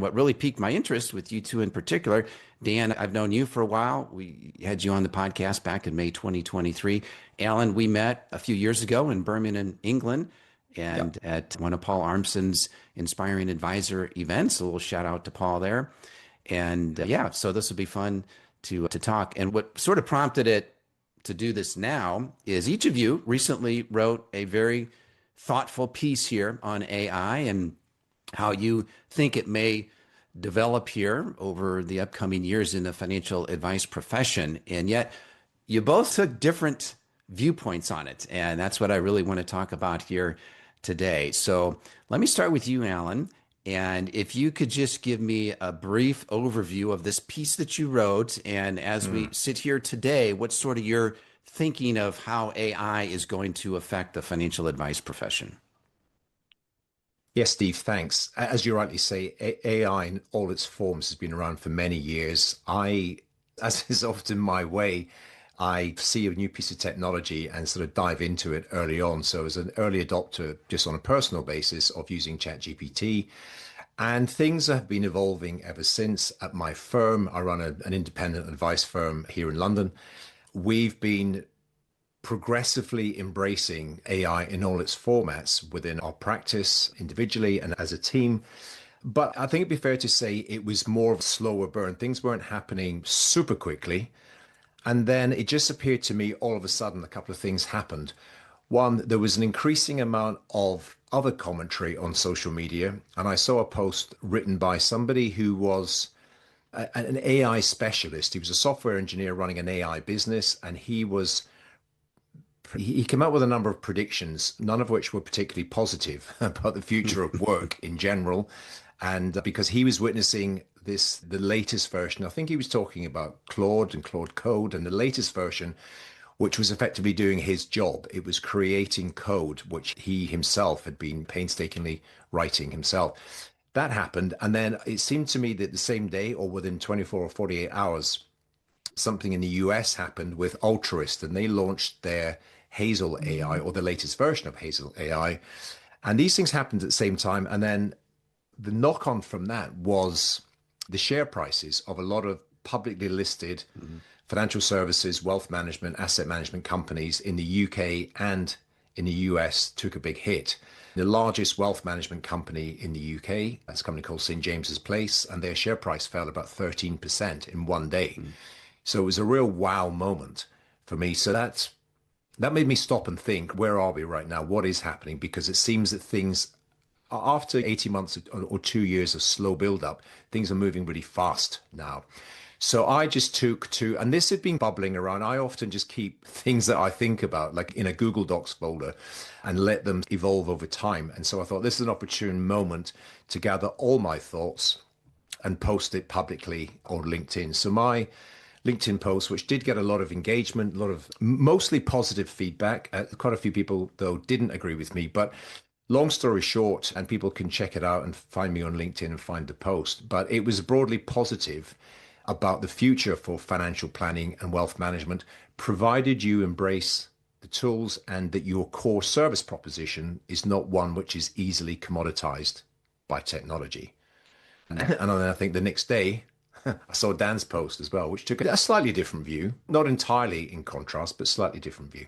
What really piqued my interest with you two in particular, Dan, I've known you for a while. We had you on the podcast back in May 2023. Alan, we met a few years ago in Birmingham, England, Yep. and at one of Paul Armson's Inspiring Advisor events. A little shout out to Paul there. And yeah, so this will be fun to talk. And what sort of prompted it to do this now is each of you recently wrote a very thoughtful piece here on AI and how you think it may develop here over the upcoming years in the financial advice profession. And yet you both took different viewpoints on it. And that's what I really want to talk about here today. So let me start with you, Alan. And if you could just give me a brief overview of this piece that you wrote. And as we sit here today, what's sort of your thinking of how AI is going to affect the financial advice profession? Yes, Steve, thanks. As you rightly say, AI in all its forms has been around for many years. As is often my way, I see a new piece of technology and sort of dive into it early on. So as an early adopter, just on a personal basis of using ChatGPT, and things have been evolving ever since. At my firm, I run an independent advice firm here in London. We've been progressively embracing AI in all its formats within our practice individually and as a team. But I think it'd be fair to say it was more of a slower burn. Things weren't happening super quickly. And then it just appeared to me all of a sudden a couple of things happened. One, there was an increasing amount of other commentary on social media. And I saw a post written by somebody who was an AI specialist. He was a software engineer running an AI business, and he came up with a number of predictions, none of which were particularly positive about the future of work in general. And because he was witnessing the latest version, I think he was talking about Claude and Claude Code, and the latest version, which was effectively doing his job. It was creating code, which he himself had been painstakingly writing himself. That happened. And then it seemed to me that the same day or within 24 or 48 hours, something in the US happened with Altruist, and they launched their Hazel AI, or the latest version of Hazel AI. And these things happened at the same time. And then the knock on from that was the share prices of a lot of publicly listed financial services, wealth management, asset management companies in the UK and in the US took a big hit. The largest wealth management company in the UK, that's a company called St. James's Place, and their share price fell about 13% in one day. So it was a real wow moment for me. So that made me stop and think, where are we right now? What is happening? Because it seems that things, after 18 months or 2 years of slow buildup, things are moving really fast now. So I just took to, and this had been bubbling around. I often just keep things that I think about, like in a Google Docs folder, and let them evolve over time. And so I thought this is an opportune moment to gather all my thoughts and post it publicly on LinkedIn. So my LinkedIn post, which did get a lot of engagement, a lot of mostly positive feedback. Quite a few people, though, didn't agree with me. But long story short, and people can check it out and find me on LinkedIn and find the post, but it was broadly positive about the future for financial planning and wealth management, provided you embrace the tools and that your core service proposition is not one which is easily commoditized by technology. And then I think the next day, I saw Dan's post as well, which took a slightly different view, not entirely in contrast, but slightly different view.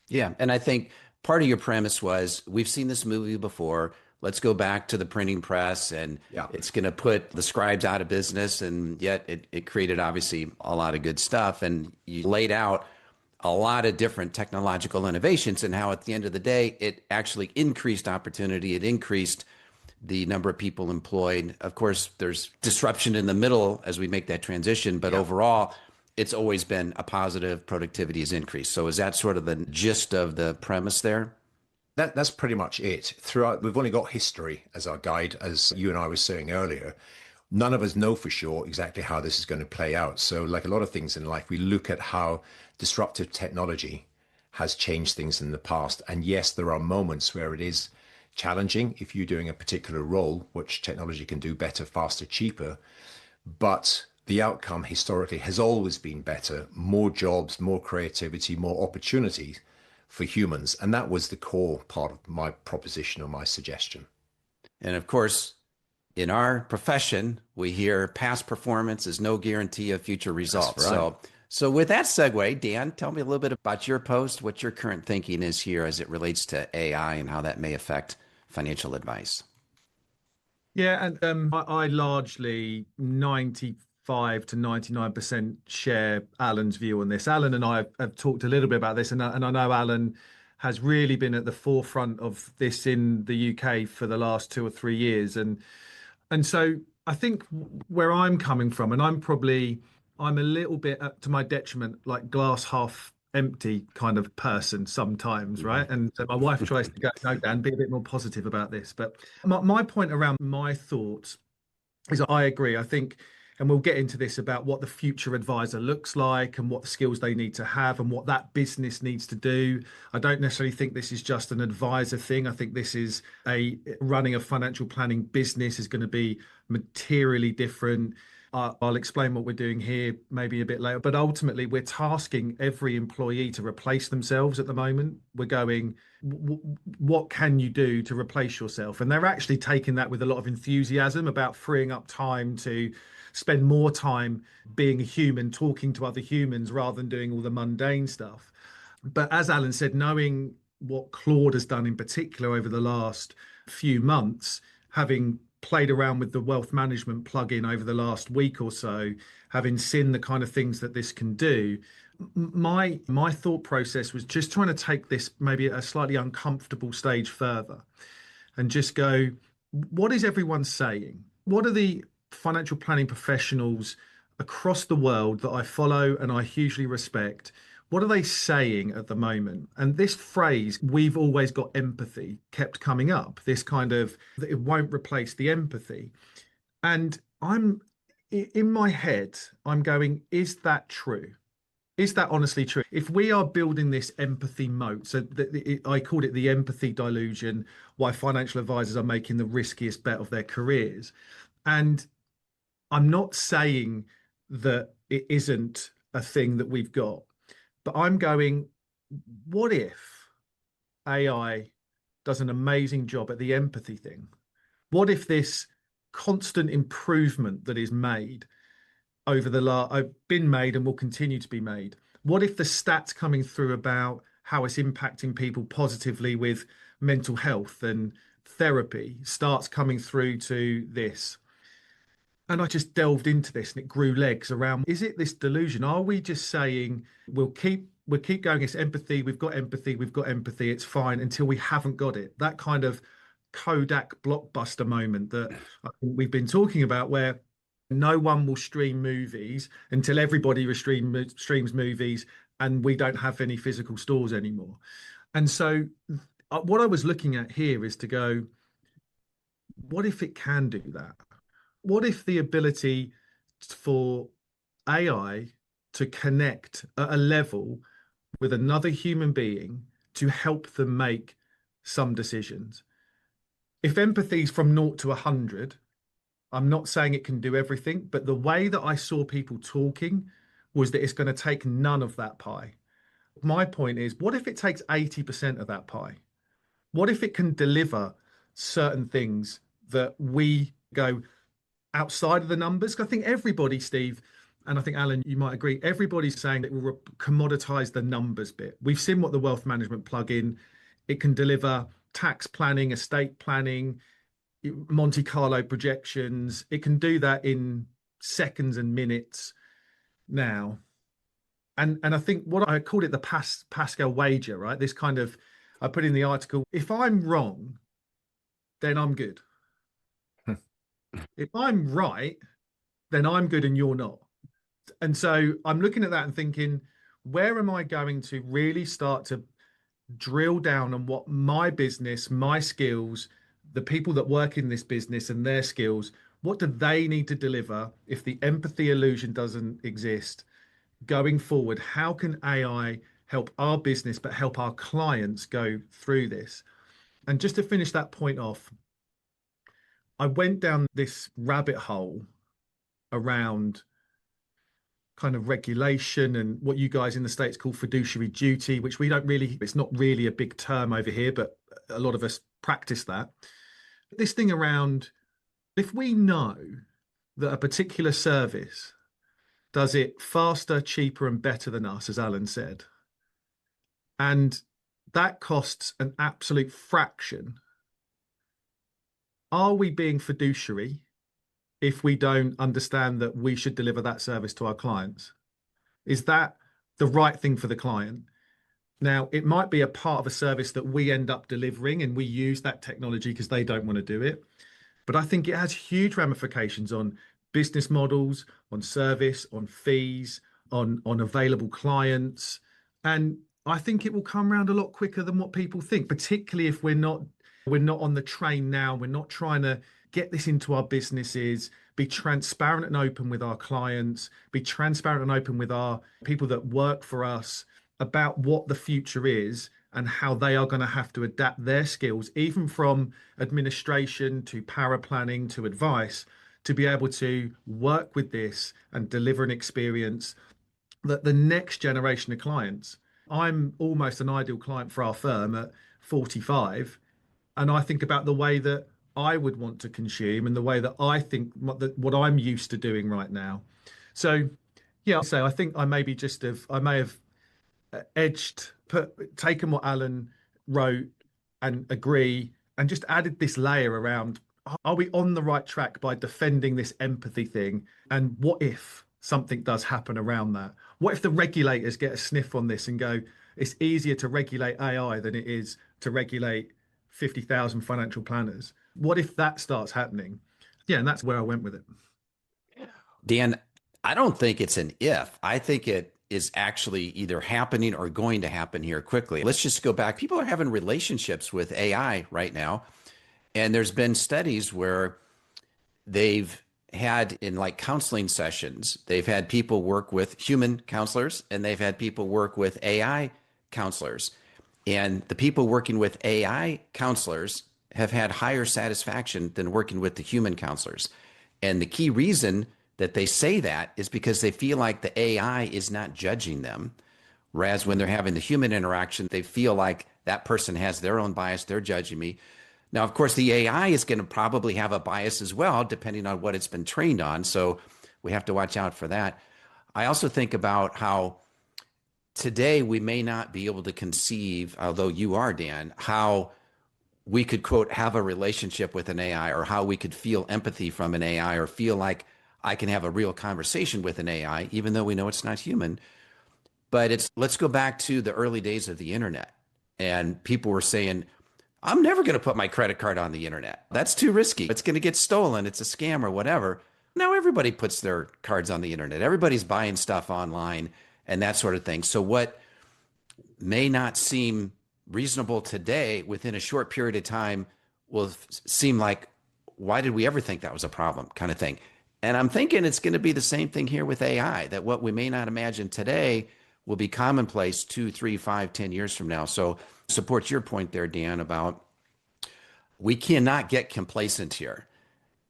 Yeah. And I think part of your premise was we've seen this movie before. Let's go back to the printing press, and it's going to put the scribes out of business. And yet it created obviously a lot of good stuff. And you laid out a lot of different technological innovations and how at the end of the day, it actually increased opportunity. It increased the number of people employed. Of course, there's disruption in the middle as we make that transition, but overall, it's always been a positive. Productivity has increased. So is that sort of the gist of the premise there? That's pretty much it. Throughout, we've only got history as our guide, as you and I were saying earlier. None of us know for sure exactly how this is going to play out. So like a lot of things in life, we look at how disruptive technology has changed things in the past. And yes, there are moments where it is challenging if you're doing a particular role, which technology can do better, faster, cheaper. But the outcome historically has always been better, more jobs, more creativity, more opportunities for humans. And that was the core part of my proposition or my suggestion. And of course, in our profession, we hear past performance is no guarantee of future That's results. right. So with that segue, Dan, tell me a little bit about your post, what your current thinking is here as it relates to AI and how that may affect financial advice. Yeah, and I largely 95 to 99% share Alan's view on this. Alan and I have talked a little bit about this, and I know Alan has really been at the forefront of this in the UK for the last 2 or 3 years, and so I think where I'm coming from, and I'm a little bit to my detriment, like glass half empty kind of person sometimes, right? And so my wife tries to go, no, Dan, be a bit more positive about this. But my point around my thoughts is I agree. I think, and we'll get into this about what the future advisor looks like and what the skills they need to have and what that business needs to do. I don't necessarily think this is just an advisor thing. I think this is running a financial planning business is going to be materially different. I'll explain what we're doing here maybe a bit later, but ultimately we're tasking every employee to replace themselves at the moment. We're going, what can you do to replace yourself? And they're actually taking that with a lot of enthusiasm about freeing up time to spend more time being a human, talking to other humans rather than doing all the mundane stuff. But as Alan said, knowing what Claude has done in particular over the last few months, having played around with the wealth management plugin over the last week or so, having seen the kind of things that this can do, my thought process was just trying to take this maybe at a slightly uncomfortable stage further and just go, what is everyone saying? What are the financial planning professionals across the world that I follow and I hugely respect? What are they saying at the moment? And this phrase, we've always got empathy, kept coming up. This kind of, that it won't replace the empathy. And I'm in my head, I'm going, is that true? Is that honestly true? If we are building this empathy moat, so I called it the empathy delusion, why financial advisors are making the riskiest bet of their careers. And I'm not saying that it isn't a thing that we've got, but I'm going, what if AI does an amazing job at the empathy thing? What if this constant improvement that is made over the been made and will continue to be made? What if the stats coming through about how it's impacting people positively with mental health and therapy starts coming through to this? And I just delved into this and it grew legs around, is it this delusion? Are we just saying we'll keep going, it's empathy, we've got empathy, it's fine until we haven't got it? That kind of Kodak blockbuster moment that I think we've been talking about, where no one will stream movies until everybody streams movies and we don't have any physical stores anymore. And so what I was looking at here is to go, what if it can do that? What if the ability for AI to connect at a level with another human being to help them make some decisions? If empathy is from 0 to 100, I'm not saying it can do everything, but the way that I saw people talking was that it's going to take none of that pie. My point is, what if it takes 80% of that pie? What if it can deliver certain things that we go outside of the numbers? I think everybody, Steve, and I think Alan, you might agree, everybody's saying that we'll commoditize the numbers bit. We've seen what the wealth management plugin, it can deliver tax planning, estate planning, Monte Carlo projections. It can do that in seconds and minutes now. And I think what I called it the Pascal wager, right? This kind of, I put in the article, if I'm wrong, then I'm good. If I'm right, then I'm good and you're not. And so I'm looking at that and thinking, where am I going to really start to drill down on what my business, my skills, the people that work in this business and their skills, what do they need to deliver if the empathy illusion doesn't exist going forward? How can AI help our business, but help our clients go through this? And just to finish that point off, I went down this rabbit hole around kind of regulation and what you guys in the States call fiduciary duty, which we don't really, it's not really a big term over here, but a lot of us practice that. This thing around If we know that a particular service does it faster, cheaper, and better than us, as Alan said, and that costs an absolute fraction, are we being fiduciary if we don't understand that we should deliver that service to our clients? Is that the right thing for the client? Now, it might be a part of a service that we end up delivering and we use that technology because they don't want to do it. But I think it has huge ramifications on business models, on service, on fees, on available clients. And I think it will come around a lot quicker than what people think, particularly if we're not on the train now. We're not trying to get this into our businesses, be transparent and open with our clients, be transparent and open with our people that work for us about what the future is and how they are going to have to adapt their skills, even from administration to power planning to advice, to be able to work with this and deliver an experience that the next generation of clients. I'm almost an ideal client for our firm at 45, and I think about the way that I would want to consume and the way that I think what I'm used to doing right now. So yeah, so I think I may have taken what Alan wrote and agree, and just added this layer around, are we on the right track by defending this empathy thing? And what if something does happen around that? What if the regulators get a sniff on this and go, it's easier to regulate AI than it is to regulate 50,000 financial planners? What if that starts happening? Yeah, and that's where I went with it. Dan, I don't think it's an if. I think it is actually either happening or going to happen here quickly. Let's just go back. People are having relationships with AI right now. And there's been studies where they've had in like counseling sessions, they've had people work with human counselors and they've had people work with AI counselors. And the people working with AI counselors have had higher satisfaction than working with the human counselors. And the key reason that they say that is because they feel like the AI is not judging them. Whereas when they're having the human interaction, they feel like that person has their own bias, they're judging me. Now, of course, the AI is going to probably have a bias as well, depending on what it's been trained on. So we have to watch out for that. I also think about how today we may not be able to conceive, although you are, Dan, how we could, quote, have a relationship with an AI, or how we could feel empathy from an AI, or feel like I can have a real conversation with an AI, even though we know it's not human. But let's go back to the early days of the internet. And people were saying, I'm never going to put my credit card on the internet. That's too risky. It's going to get stolen. It's a scam or whatever. Now everybody puts their cards on the internet. Everybody's buying stuff online and that sort of thing. So what may not seem reasonable today, within a short period of time, will seem like, why did we ever think that was a problem, kind of thing. And I'm thinking it's going to be the same thing here with AI, that what we may not imagine today will be commonplace 2, 3, 5, 10 years from now. So support your point there, Dan, about we cannot get complacent here,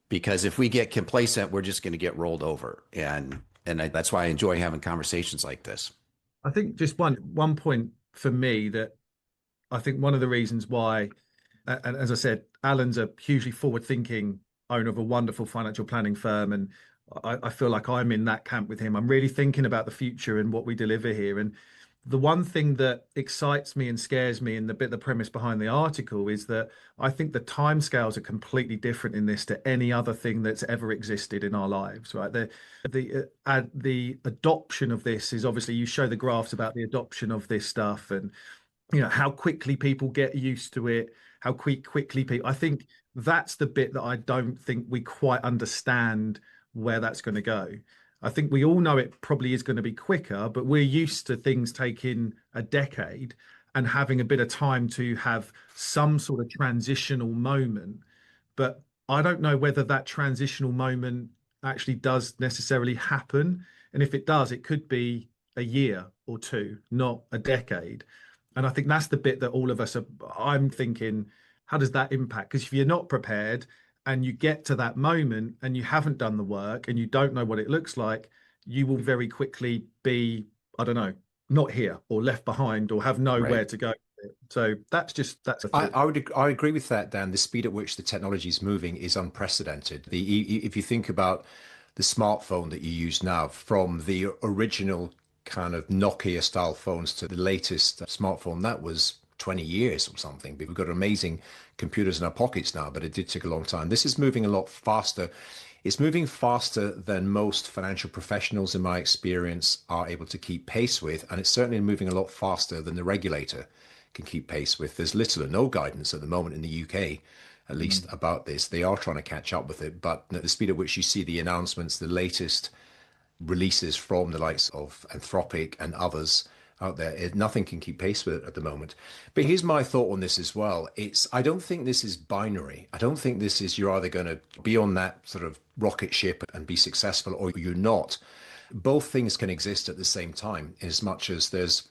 because if we get complacent, we're just going to get rolled over. And that's why I enjoy having conversations like this. I think just one point for me, that I think one of the reasons why, and as I said, Alan's a hugely forward-thinking owner of a wonderful financial planning firm, and I feel like I'm in that camp with him. I'm really thinking about the future and what we deliver here. And the one thing that excites me and scares me, and the premise behind the article, is that I think the timescales are completely different in this to any other thing that's ever existed in our lives, right? The adoption of this is, obviously, you show the graphs about the adoption of this stuff, and how quickly people get used to it, how quickly people. I think that's the bit that I don't think we quite understand where that's going to go. I think we all know it probably is going to be quicker, but we're used to things taking a decade and having a bit of time to have some sort of transitional moment. But I don't know whether that transitional moment actually does necessarily happen. And if it does, it could be a year or two, not a decade. And I think that's the bit that all of us I'm thinking, how does that impact? Because if you're not prepared and you get to that moment and you haven't done the work and you don't know what it looks like, you will very quickly be, I don't know, not here or left behind or have nowhere to go with So that's a thought. I agree with that, Dan. The speed at which the technology is moving is unprecedented. If you think about the smartphone that you use now, from the original kind of Nokia style phones to the latest smartphone, that was 20 years or something. We've got amazing computers in our pockets now, but it did take a long time. This is moving a lot faster. It's moving faster than most financial professionals, in my experience, are able to keep pace with. And it's certainly moving a lot faster than the regulator can keep pace with. There's little or no guidance at the moment in the UK, at least about this. They are trying to catch up with it, but the speed at which you see the announcements, the latest releases from the likes of Anthropic and others out there, nothing can keep pace with it at the moment. But here's my thought on this as well. I don't think this is binary. I don't think this is you're either going to be on that sort of rocket ship and be successful or you're not. Both things can exist at the same time, as much as there's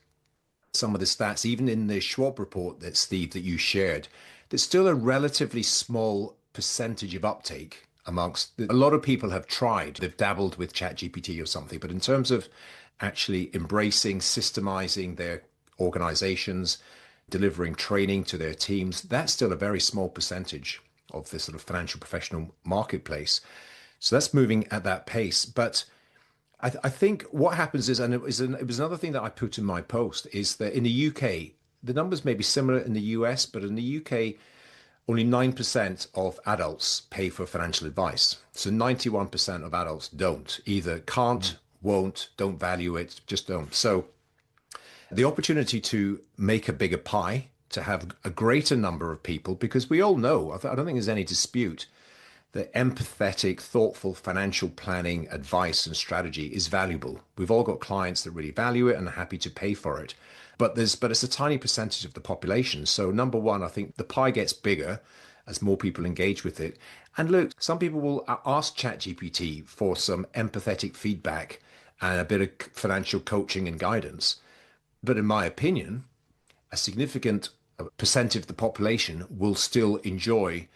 some of the stats, even in the Schwab report that Steve, that you shared, there's still a relatively small percentage of uptake amongst a lot of people have tried. They've dabbled with ChatGPT or something, but in terms of actually embracing, systemizing their organizations, delivering training to their teams, that's still a very small percentage of the sort of financial professional marketplace. So that's moving at that pace. But I think what happens is, and it was another thing that I put in my post, is that in the UK, the numbers may be similar in the US, but in the UK, only 9% of adults pay for financial advice. So 91% of adults don't, either can't, won't, don't value it, just don't. So the opportunity to make a bigger pie, to have a greater number of people, because we all know, I don't think there's any dispute, that empathetic, thoughtful financial planning, advice, and strategy is valuable. We've all got clients that really value it and are happy to pay for it. But it's a tiny percentage of the population. So number one, I think the pie gets bigger as more people engage with it. And look, some people will ask ChatGPT for some empathetic feedback and a bit of financial coaching and guidance. But in my opinion, a significant percentage of the population will still enjoy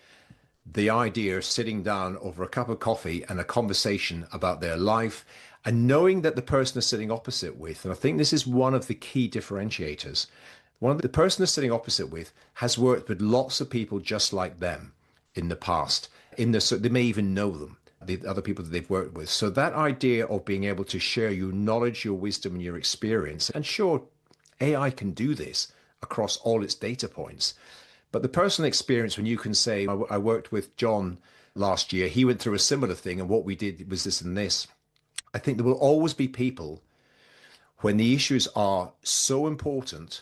the idea of sitting down over a cup of coffee and a conversation about their life, and knowing that the person they're sitting opposite with, and I think this is one of the key differentiators, the person they're sitting opposite with has worked with lots of people just like them in the past. So they may even know them, the other people that they've worked with. So that idea of being able to share your knowledge, your wisdom, and your experience, and sure, AI can do this across all its data points. But the personal experience, when you can say, I worked with John last year, he went through a similar thing, and what we did was this and this. I think there will always be people, when the issues are so important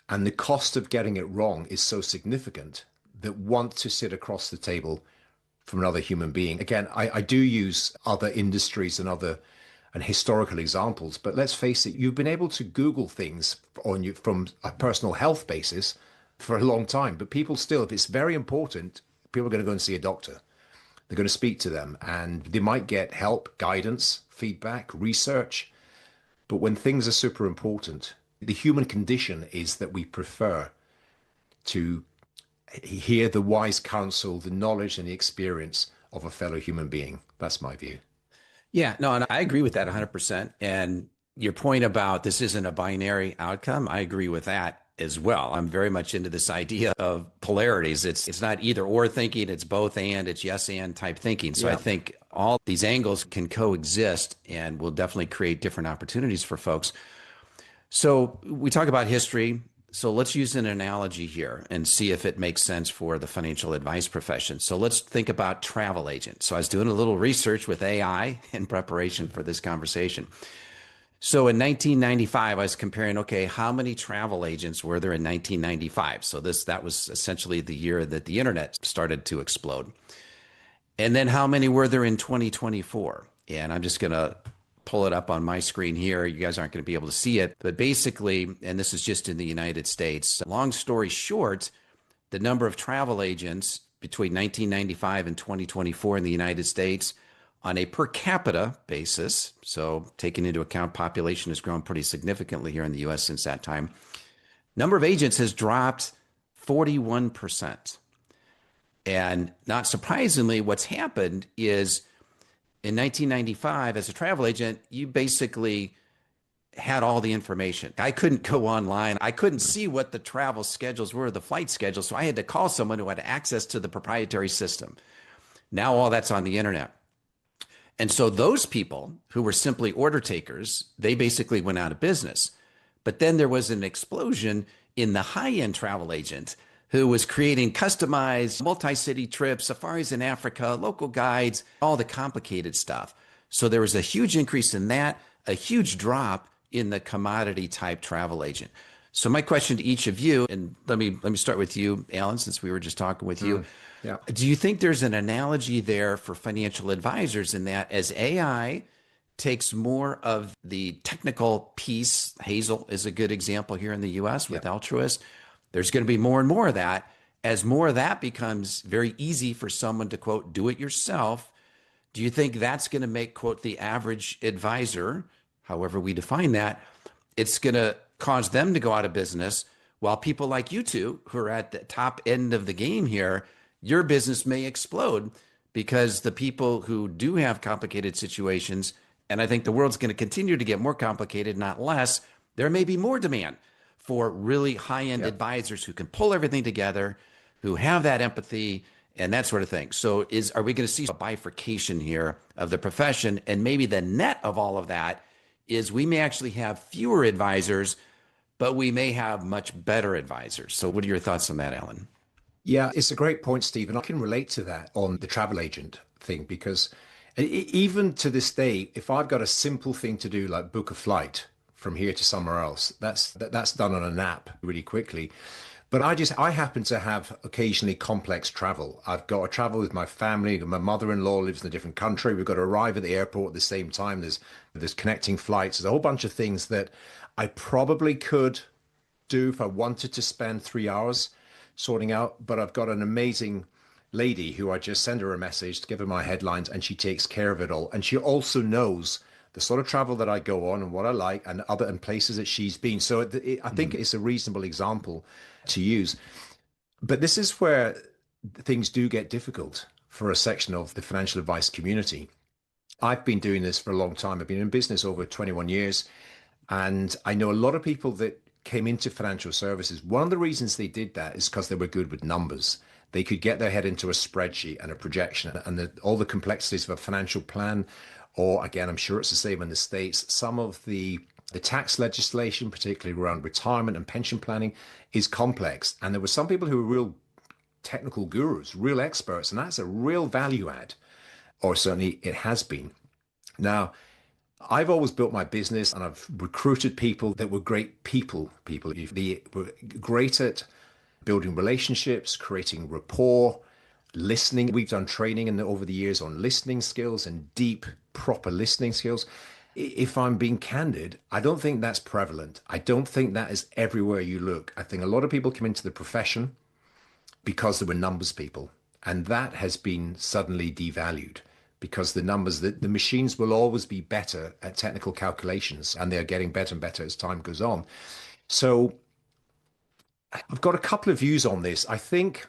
and the cost of getting it wrong is so significant, that want to sit across the table from another human being. Again, I do use other industries and historical examples, but let's face it, you've been able to Google things from a personal health basis for a long time, but people still, if it's very important, people are going to go and see a doctor. They're going to speak to them, and they might get help, guidance, feedback, research. But when things are super important, the human condition is that we prefer to hear the wise counsel, the knowledge and the experience of a fellow human being. That's my view. Yeah, no, and I agree with that 100%. And your point about this isn't a binary outcome, I agree with that as well. I'm very much into this idea of polarities. It's not either or thinking, it's both and, it's yes and type thinking. So I think all these angles can coexist and will definitely create different opportunities for folks. So we talk about history. So let's use an analogy here and see if it makes sense for the financial advice profession. So let's think about travel agents. So I was doing a little research with AI in preparation for this conversation. So in 1995, I was comparing, okay, how many travel agents were there in 1995? So that was essentially the year that the internet started to explode. And then how many were there in 2024? And I'm just going to pull it up on my screen here. You guys aren't going to be able to see it, but basically, and this is just in the United States, long story short, the number of travel agents between 1995 and 2024 in the United States on a per capita basis, so taking into account population has grown pretty significantly here in the US since that time, number of agents has dropped 41%. And not surprisingly, what's happened is in 1995, as a travel agent, you basically had all the information. I couldn't go online. I couldn't see what the travel schedules were, the flight schedules. So I had to call someone who had access to the proprietary system. Now all that's on the internet. And so those people who were simply order takers, they basically went out of business. But then there was an explosion in the high-end travel agent who was creating customized multi-city trips, safaris in Africa, local guides, all the complicated stuff. So there was a huge increase in that, a huge drop in the commodity type travel agent. So my question to each of you, and let me start with you, Alan, since we were just talking with you. Yeah. Do you think there's an analogy there for financial advisors in that as AI takes more of the technical piece, Hazel is a good example here in the US with Altruist, there's going to be more and more of that. As more of that becomes very easy for someone to, quote, do it yourself, do you think that's going to make, quote, the average advisor, however we define that, it's going to cause them to go out of business, while people like you two who are at the top end of the game here, your business may explode because the people who do have complicated situations, and I think the world's going to continue to get more complicated, not less, there may be more demand for really high-end advisors who can pull everything together, who have that empathy and that sort of thing. So are we going to see a bifurcation here of the profession? And maybe the net of all of that is we may actually have fewer advisors, but we may have much better advisors. So what are your thoughts on that, Alan? Yeah, it's a great point, Stephen. I can relate to that on the travel agent thing because even to this day, if I've got a simple thing to do like book a flight from here to somewhere else, that's done on an app really quickly. But I happen to have occasionally complex travel. I've got to travel with my family. My mother-in-law lives in a different country. We've got to arrive at the airport at the same time. There's connecting flights. There's a whole bunch of things that I probably could do if I wanted to spend 3 hours sorting out. But I've got an amazing lady who I just send her a message to give her my headlines, and she takes care of it all. And she also knows the sort of travel that I go on and what I like and places that she's been. So I think it's a reasonable example to use. But this is where things do get difficult for a section of the financial advice community. I've been doing this for a long time. I've been in business over 21 years. And I know a lot of people that came into financial services. One of the reasons they did that is because they were good with numbers. They could get their head into a spreadsheet and a projection and all the complexities of a financial plan. Or again, I'm sure it's the same in the States. Some of the tax legislation, particularly around retirement and pension planning, is complex. And there were some people who were real technical gurus, real experts, and that's a real value add, or certainly it has been. Now, I've always built my business and I've recruited people that were great people. They were great at building relationships, creating rapport, listening. We've done training over the years on listening skills and deep, proper listening skills. If I'm being candid, I don't think that's prevalent. I don't think that is everywhere you look. I think a lot of people come into the profession because they were numbers people, and that has been suddenly devalued because the machines will always be better at technical calculations, and they're getting better and better as time goes on. So I've got a couple of views on this. I think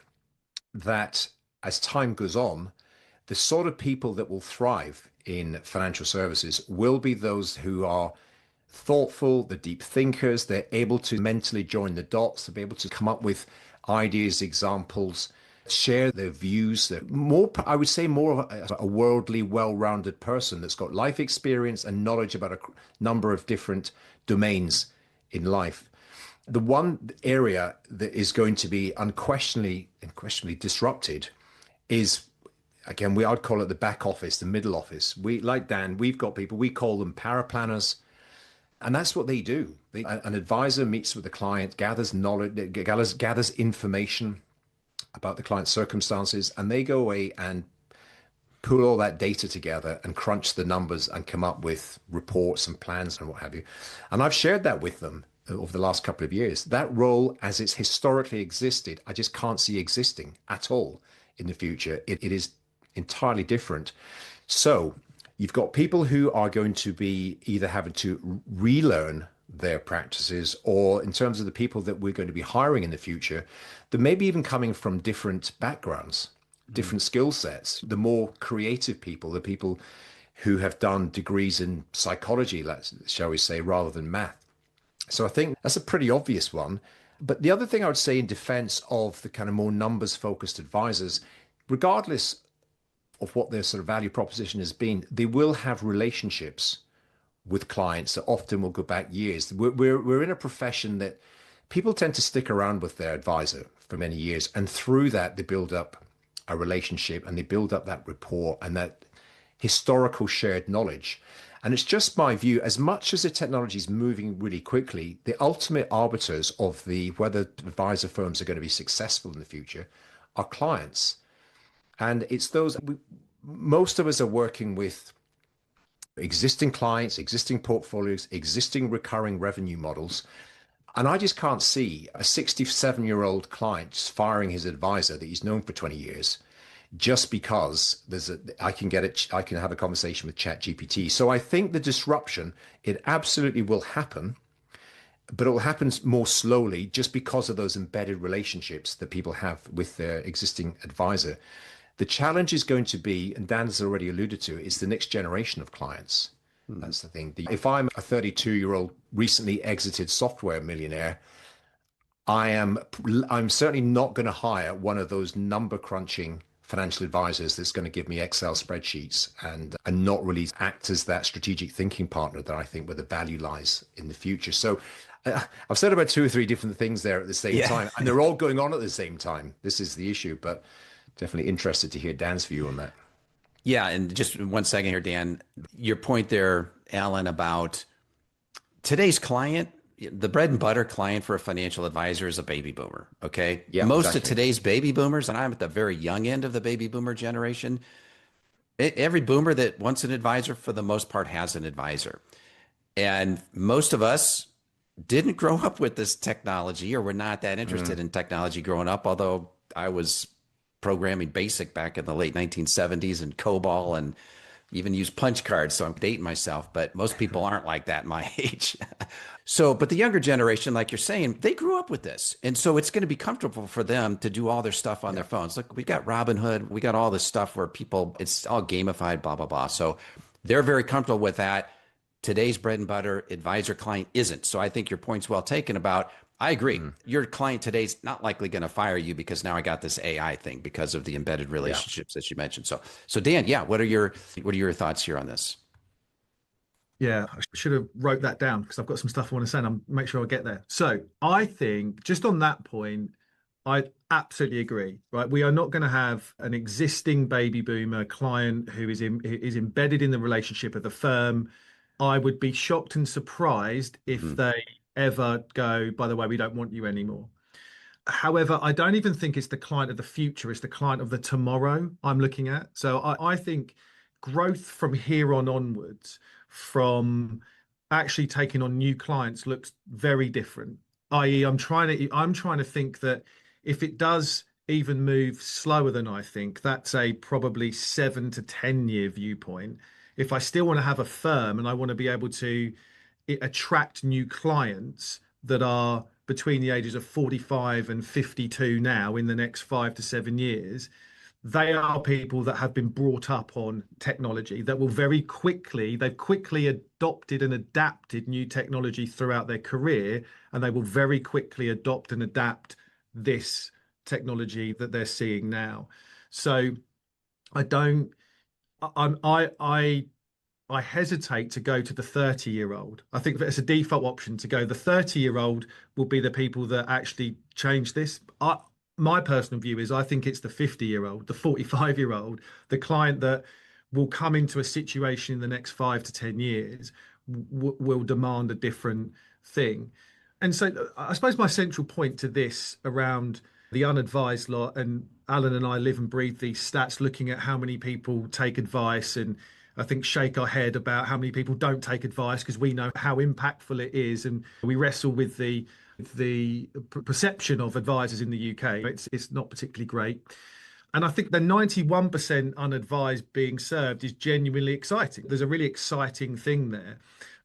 that as time goes on, the sort of people that will thrive in financial services will be those who are thoughtful, the deep thinkers. They're able to mentally join the dots, to be able to come up with ideas, examples, share their views. They're more, I would say, more of a worldly, well-rounded person that's got life experience and knowledge about a number of different domains in life. The one area that is going to be unquestionably disrupted is, again, I'd call it the back office, the middle office. Like Dan, we've got people, we call them paraplanners, and that's what they do. An advisor meets with the client, gathers knowledge, gathers information about the client's circumstances, and they go away and pull all that data together and crunch the numbers and come up with reports and plans and what have you. And I've shared that with them over the last couple of years. That role, as it's historically existed, I just can't see existing at all in the future. It is entirely different. So you've got people who are going to be either having to relearn their practices, or in terms of the people that we're going to be hiring in the future, that maybe even coming from different backgrounds, different skill sets, the more creative people, the people who have done degrees in psychology, shall we say, rather than math. So I think that's a pretty obvious one. But the other thing I would say in defense of the kind of more numbers focused advisors, regardless of what their sort of value proposition has been, they will have relationships with clients that often will go back years. We're in a profession that people tend to stick around with their advisor for many years. And through that, they build up a relationship and they build up that rapport and that historical shared knowledge. And it's just my view, as much as the technology is moving really quickly, the ultimate arbiters of the whether advisor firms are going to be successful in the future are clients. And it's those, most of us are working with existing clients, existing portfolios, existing recurring revenue models. And I just can't see a 67-year-old client firing his advisor that he's known for 20 years just because I can have a conversation with ChatGPT. So I think the disruption, it absolutely will happen, but it will happen more slowly just because of those embedded relationships that people have with their existing advisor. The challenge is going to be, and Dan has already alluded to, is the next generation of clients. That's the thing. If I'm a 32-year-old recently exited software millionaire, I'm certainly not going to hire one of those number crunching financial advisors that's going to give me Excel spreadsheets and not really act as that strategic thinking partner that I think where the value lies in the future. So I've said about 2 or 3 different things there at the same time, and they're all going on at the same time. This is the issue, but definitely interested to hear Dan's view on that. Yeah, and just 1 second here, Dan. Your point there, Alan, about today's client, the bread and butter client for a financial advisor is a baby boomer. Okay. Yeah, Most of today's baby boomers, and I'm at the very young end of the baby boomer generation, every boomer that wants an advisor, for the most part, has an advisor. And most of us didn't grow up with this technology, or were not that interested in technology growing up, although I was programming BASIC back in the late 1970s and COBOL and even used punch cards. So I'm dating myself, but most people aren't like that my age. But the younger generation, like you're saying, they grew up with this. And so it's going to be comfortable for them to do all their stuff on their phones. Look, we got Robinhood, we got all this stuff where it's all gamified, blah, blah, blah. So they're very comfortable with that. Today's bread and butter advisor client isn't. So I think your point's well taken about, I agree. Your client today's not likely going to fire you because now I got this AI thing because of the embedded relationships that you mentioned. So Dan, what are your thoughts here on this? Yeah, I should have wrote that down because I've got some stuff I want to say and I'll make sure I get there. So I think just on that point, I absolutely agree, right? We are not going to have an existing baby boomer client who is embedded in the relationship of the firm. I would be shocked and surprised if they ever go, by the way, we don't want you anymore. However, I don't even think it's the client of the future, it's the client of the tomorrow I'm looking at. So I think growth from here on onwards, from actually taking on new clients, looks very different. I.e., I'm trying to think that if it does even move slower than I think, that's a probably 7 to 10 year viewpoint. If I still want to have a firm and I want to be able to attract new clients that are between the ages of 45 and 52 now in the next 5 to 7 years, they are people that have been brought up on technology that will they've quickly adopted and adapted new technology throughout their career, and they will very quickly adopt and adapt this technology that they're seeing now. So I hesitate to go to the 30-year-old. I think that it's a default option to go. The 30-year-old will be the people that actually change this. My personal view is I think it's the 50-year-old, the 45-year-old, the client that will come into a situation in the next 5 to 10 years will demand a different thing. And so I suppose my central point to this around the unadvised lot, and Alan and I live and breathe these stats, looking at how many people take advice and I think shake our head about how many people don't take advice because we know how impactful it is, and we wrestle with the perception of advisors in the UK. It's not particularly great. And I think the 91% unadvised being served is genuinely exciting. There's a really exciting thing there.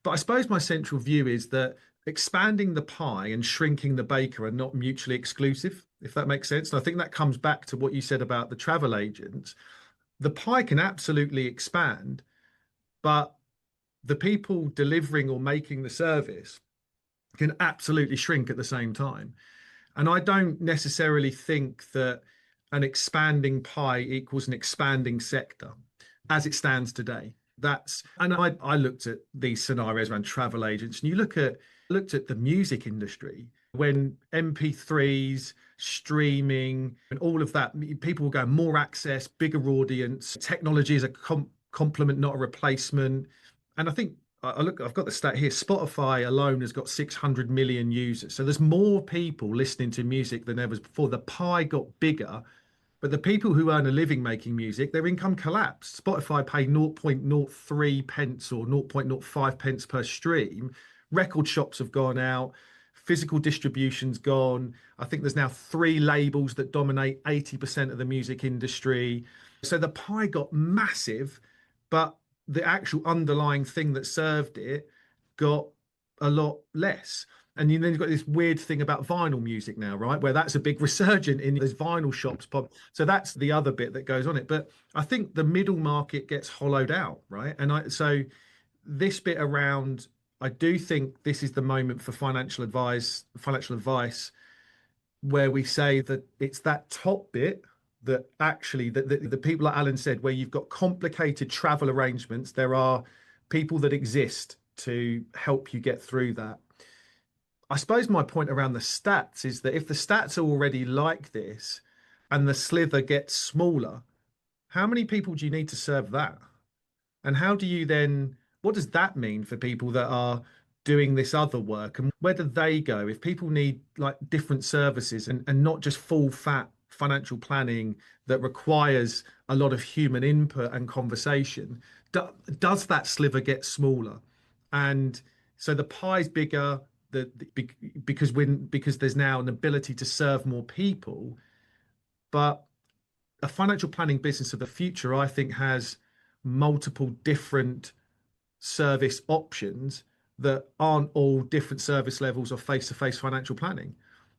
But I suppose my central view is that expanding the pie and shrinking the baker are not mutually exclusive, if that makes sense. And I think that comes back to what you said about the travel agents. The pie can absolutely expand, but the people delivering or making the service can absolutely shrink at the same time. And I don't necessarily think that an expanding pie equals an expanding sector as it stands today. And I looked at these scenarios around travel agents, and looked at the music industry when MP3s, streaming, and all of that, people will go more access, bigger audience. Technology is a complement, not a replacement. And I think I've got the stat here. Spotify alone has got 600 million users. So there's more people listening to music than ever before. The pie got bigger, but the people who earn a living making music, their income collapsed. Spotify pay 0.03 pence or 0.05 pence per stream. Record shops have gone out. Physical distribution's gone. I think there's now 3 labels that dominate 80% of the music industry. So the pie got massive, but the actual underlying thing that served it got a lot less. And then you've got this weird thing about vinyl music now, right? Where that's a big resurgent in those vinyl shops. So that's the other bit that goes on it. But I think the middle market gets hollowed out, right? So this bit around, I do think this is the moment for financial advice, where we say that it's that top bit that actually the people, like Alan said, where you've got complicated travel arrangements, there are people that exist to help you get through that. I suppose my point around the stats is that if the stats are already like this and the slither gets smaller, how many people do you need to serve that? And how do you then, what does that mean for people that are doing this other work, and where do they go if people need like different services and not just full fat financial planning that requires a lot of human input and conversation? Does that sliver get smaller? And so the pie's bigger because there's now an ability to serve more people. But a financial planning business of the future, I think, has multiple different service options that aren't all different service levels of face-to-face financial planning.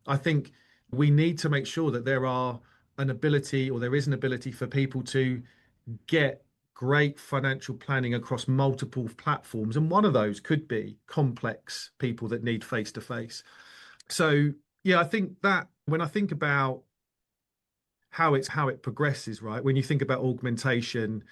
I think we need to make sure that there is an ability for people to get great financial planning across multiple platforms. And one of those could be complex people that need face-to-face. So yeah, I think that when I think about how it progresses, right? When you think about augmentation,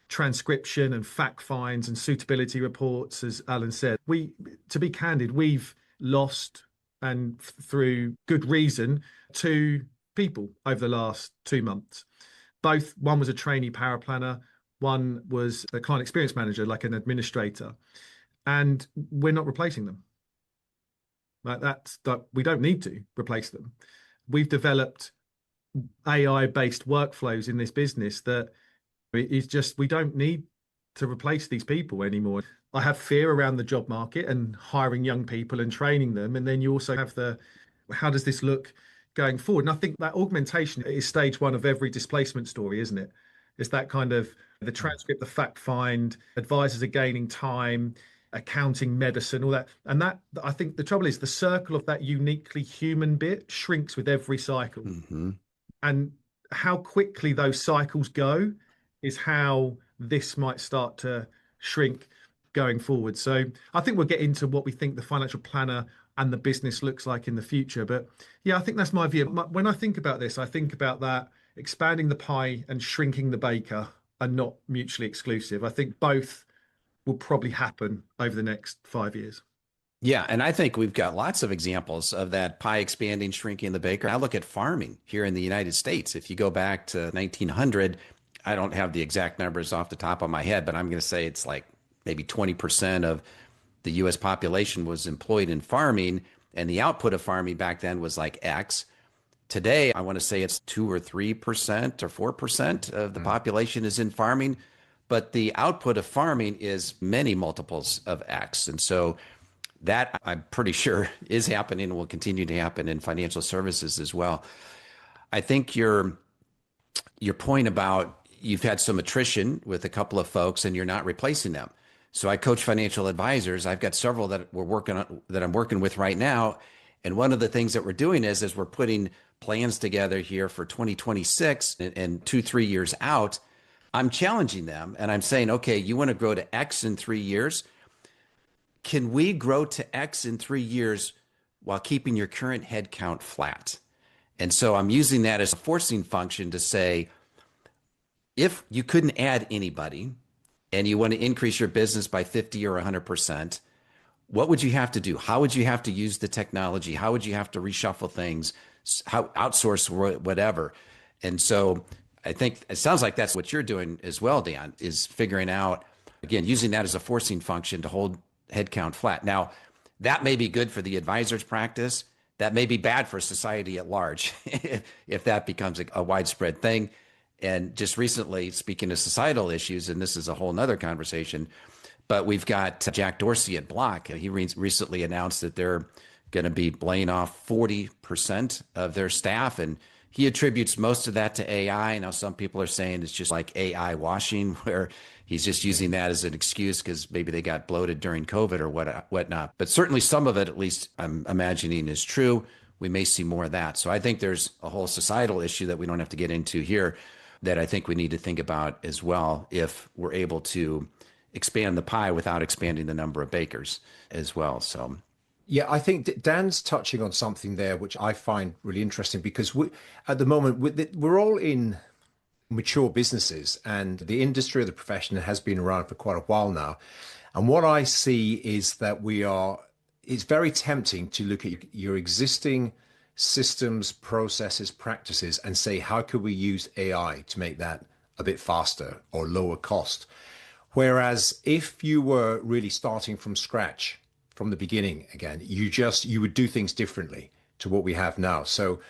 transcription and fact finds and suitability reports, as Alan said, to be candid, we've lost, and through good reason, 2 people over the last 2 months. One was a trainee power planner, one was a client experience manager, like an administrator, and we're not replacing them. Like we don't need to replace them. We've developed AI-based workflows in this business that it's just, we don't need to replace these people anymore. I have fear around the job market and hiring young people and training them. And then you also have how does this look going forward? And I think that augmentation is stage 1 of every displacement story, isn't it? It's that kind of the transcript, the fact find, advisors are gaining time, accounting, medicine, all that. And that, I think the trouble is the circle of that uniquely human bit shrinks with every cycle. Mm-hmm. And how quickly those cycles go is how this might start to shrink going forward. So I think we'll get into what we think the financial planner and the business looks like in the future. But yeah, I think that's my view. When I think about this, I think about that expanding the pie and shrinking the baker are not mutually exclusive. I think both will probably happen over the next 5 years. Yeah, and I think we've got lots of examples of that pie expanding, shrinking the baker. I look at farming here in the United States. If you go back to 1900, I don't have the exact numbers off the top of my head, but I'm going to say it's like maybe 20% of the U.S. population was employed in farming, and the output of farming back then was like X. Today, I want to say it's 2 or 3% or 4% of the population is in farming, but the output of farming is many multiples of X. And so that, I'm pretty sure, is happening and will continue to happen in financial services as well. I think your point about you've had some attrition with a couple of folks and you're not replacing them. So I coach financial advisors. I've got several that I'm working with right now. And one of the things that we're doing is we're putting plans together here for 2026 and 2-3 years out I'm challenging them and I'm saying, okay, you want to grow to X in 3 years. Can we grow to X in 3 years while keeping your current headcount flat? And so I'm using that as a forcing function to say, if you couldn't add anybody and you want to increase your business by 50 or 100%, what would you have to do? How would you have to use the technology? How would you have to reshuffle things? How outsource whatever? And so I think it sounds like that's what you're doing as well, Dan, is figuring out, again, using that as a forcing function to hold headcount flat. Now, that may be good for the advisor's practice. That may be bad for society at large if that becomes a widespread thing. And just recently, speaking of societal issues, and this is a whole nother conversation, but we've got Jack Dorsey at Block. He recently announced that they're going to be laying off 40% of their staff. And he attributes most of that to AI. Now, some people are saying it's just like AI washing, where he's just using that as an excuse because maybe they got bloated during COVID or whatnot. But certainly some of it, at least I'm imagining, is true. We may see more of that. So I think there's a whole societal issue that we don't have to get into here that I think we need to think about as well if we're able to expand the pie without expanding the number of bakers as well. So yeah, I think Dan's touching on something there, which I find really interesting because at the moment, we're all in mature businesses and the industry or the profession has been around for quite a while now. And what I see is that it's very tempting to look at your existing systems, processes, practices, and say, how could we use AI to make that a bit faster or lower cost? Whereas if you were really starting from scratch, from the beginning again, you would do things differently to what we have now. So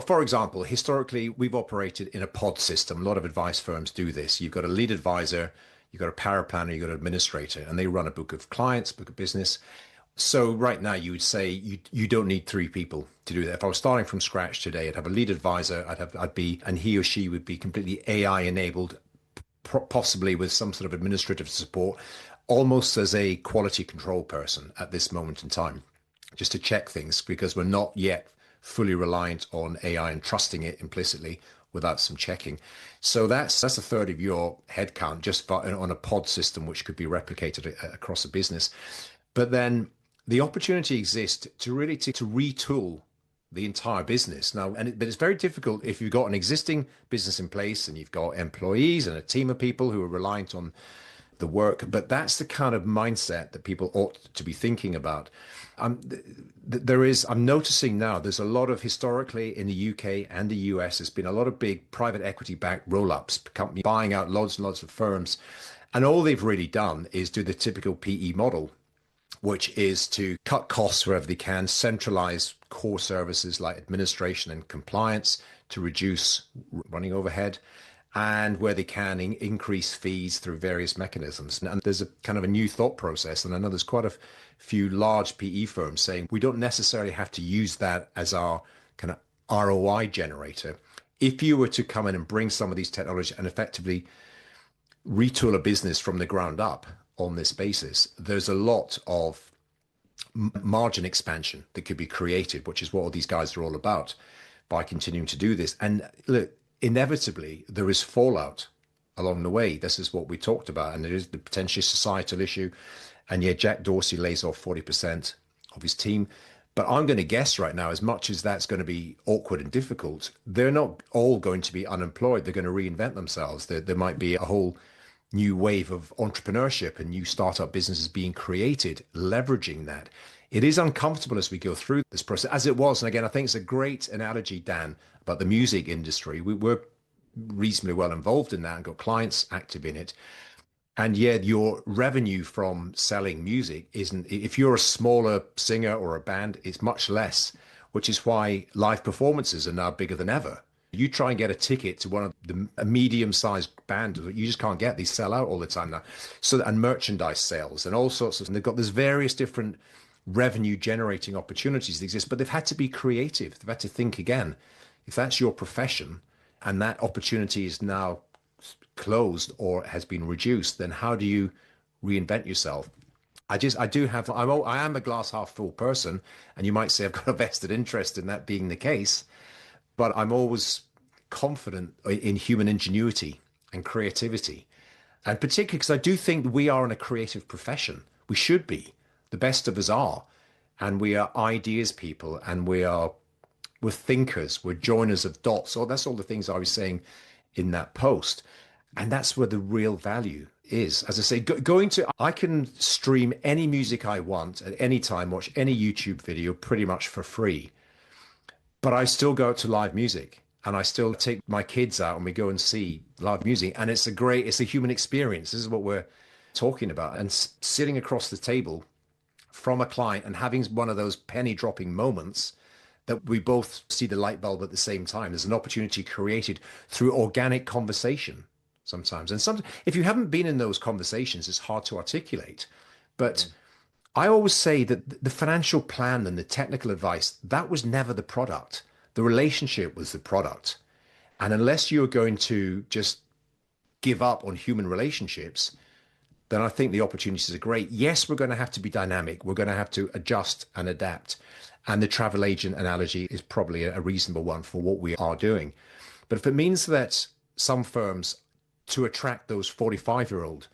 for example, historically, we've operated in a pod system. A lot of advice firms do this. You've got a lead advisor, you've got a power planner, you've got an administrator, and they run a book of clients, book of business. So right now you would say you don't need 3 people to do that. If I was starting from scratch today, I'd have a lead advisor, and he or she would be completely AI enabled, possibly with some sort of administrative support, almost as a quality control person at this moment in time, just to check things, because we're not yet fully reliant on AI and trusting it implicitly without some checking. So that's a third of your headcount just on a pod system, which could be replicated across a business. But then the opportunity exists to really to retool the entire business now, but it's very difficult if you've got an existing business in place and you've got employees and a team of people who are reliant on the work. But that's the kind of mindset that people ought to be thinking about. I'm noticing now there's a lot of, historically in the UK and the US, there's been a lot of big private equity backed roll-ups, companies buying out lots and lots of firms. And all they've really done is do the typical PE model, which is to cut costs wherever they can, centralize core services like administration and compliance to reduce running overhead, and where they can increase fees through various mechanisms. And there's a kind of a new thought process. And I know there's quite a few large PE firms saying we don't necessarily have to use that as our kind of ROI generator. If you were to come in and bring some of these technologies and effectively retool a business from the ground up on this basis, there's a lot of margin expansion that could be created, which is what all these guys are all about by continuing to do this. And look, inevitably, there is fallout along the way. This is what we talked about, and it is the potentially societal issue. And yeah, Jack Dorsey lays off 40% of his team. But I'm going to guess right now, as much as that's going to be awkward and difficult, they're not all going to be unemployed. They're going to reinvent themselves. There might be a whole new wave of entrepreneurship and new startup businesses being created, leveraging that. It is uncomfortable as we go through this process, as it was. And again, I think it's a great analogy, Dan, about the music industry. We're reasonably well involved in that and got clients active in it. And yet your revenue from selling music isn't, if you're a smaller singer or a band, it's much less, which is why live performances are now bigger than ever. You try and get a ticket to a medium-sized band, you just can't get. These sell out all the time now. So, and merchandise sales and all sorts of, and there's various different revenue generating opportunities that exist, but they've had to be creative. They've had to think again. If that's your profession and that opportunity is now closed or has been reduced, then how do you reinvent yourself? I am a glass half full person, and you might say I've got a vested interest in that being the case, but I'm always confident in human ingenuity and creativity. And particularly because I do think we are in a creative profession. We should be. The best of us are. And we are ideas people, and we're thinkers, we're joiners of dots. So that's all the things I was saying in that post. And that's where the real value is. As I say, I can stream any music I want at any time, watch any YouTube video pretty much for free. But I still go out to live music, and I still take my kids out and we go and see live music. And it's a human experience. This is what we're talking about. And sitting across the table from a client and having one of those penny dropping moments that we both see the light bulb at the same time. There's an opportunity created through organic conversation sometimes. And sometimes, if you haven't been in those conversations, it's hard to articulate. But I always say that the financial plan and the technical advice, that was never the product. The relationship was the product. And unless you're going to just give up on human relationships, then I think the opportunities are great. Yes, we're going to have to be dynamic. We're going to have to adjust and adapt. And the travel agent analogy is probably a reasonable one for what we are doing. But if it means that some firms, to attract those 45-year-old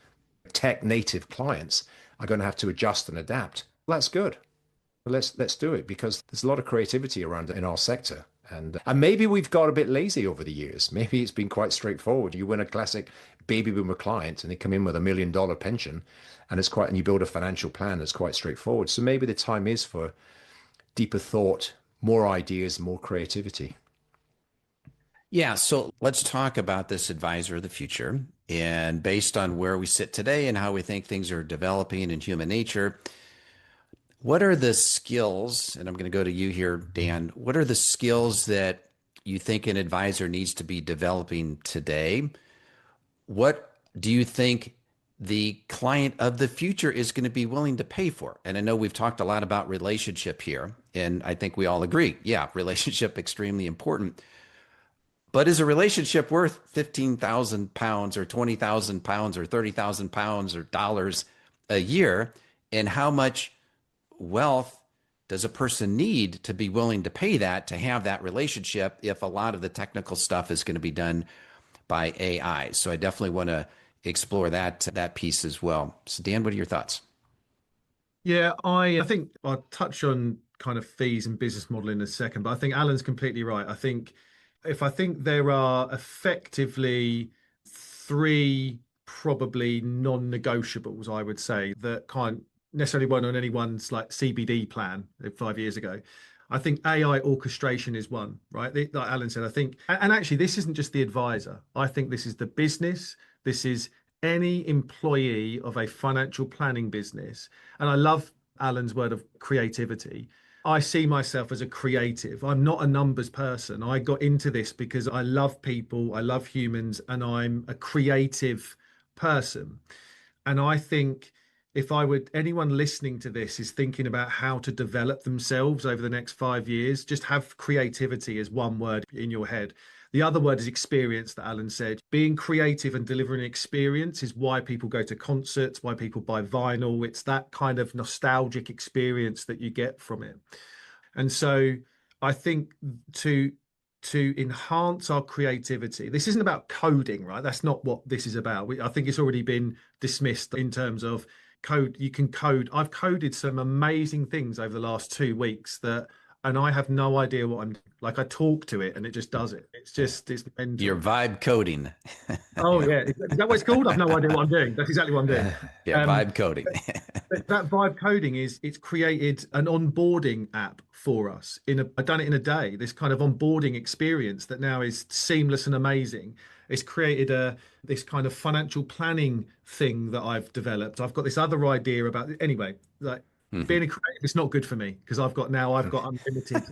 tech native clients, are going to have to adjust and adapt, well, that's good. Let's do it, because there's a lot of creativity around in our sector. And maybe we've got a bit lazy over the years. Maybe it's been quite straightforward. You win a classic baby boomer client and they come in with $1 million pension, and you build a financial plan that's quite straightforward. So maybe the time is for deeper thought, more ideas, more creativity. Yeah, so let's talk about this advisor of the future. And based on where we sit today and how we think things are developing in human nature, what are the skills, and I'm going to go to you here, Dan, what are the skills that you think an advisor needs to be developing today? What do you think the client of the future is going to be willing to pay for? And I know we've talked a lot about relationship here, and I think we all agree, yeah, relationship extremely important. But is a relationship worth 15,000 pounds or 20,000 pounds or 30,000 pounds or dollars a year? And how much wealth does a person need to be willing to pay that, to have that relationship, if a lot of the technical stuff is going to be done by AI? So I definitely want to explore that piece as well. So Dan, what are your thoughts? Yeah, I think I'll touch on kind of fees and business model in a second, but I think Alan's completely right. I think there are effectively three probably non-negotiables, I would say, that can't necessarily weren't on anyone's like CBD plan 5 years ago. I think AI orchestration is one, right? Like Alan said, I think, and actually this isn't just the advisor. I think this is the business. This is any employee of a financial planning business. And I love Alan's word of creativity. I see myself as a creative. I'm not a numbers person. I got into this because I love people, I love humans, and I'm a creative person. And I think if anyone listening to this is thinking about how to develop themselves over the next 5 years, just have creativity as one word in your head. The other word is experience, that Alan said. Being creative and delivering experience is why people go to concerts, why people buy vinyl. It's that kind of nostalgic experience that you get from it. And so I think to enhance our creativity, this isn't about coding, right? That's not what this is about. I think it's already been dismissed in terms of code. You can code. I've coded some amazing things over the last 2 weeks and I have no idea what I'm like. I talk to it and it just does it. It's mental. Your vibe coding. Oh yeah, is that what it's called? I've no idea what I'm doing. That's exactly what I'm doing. Yeah, vibe coding. That vibe coding it's created an onboarding app for us. I've done it in a day. This kind of onboarding experience that now is seamless and amazing. It's created this kind of financial planning thing that I've developed. I've got this other idea about anyway. Like being a creative, it's not good for me because I've got unlimited.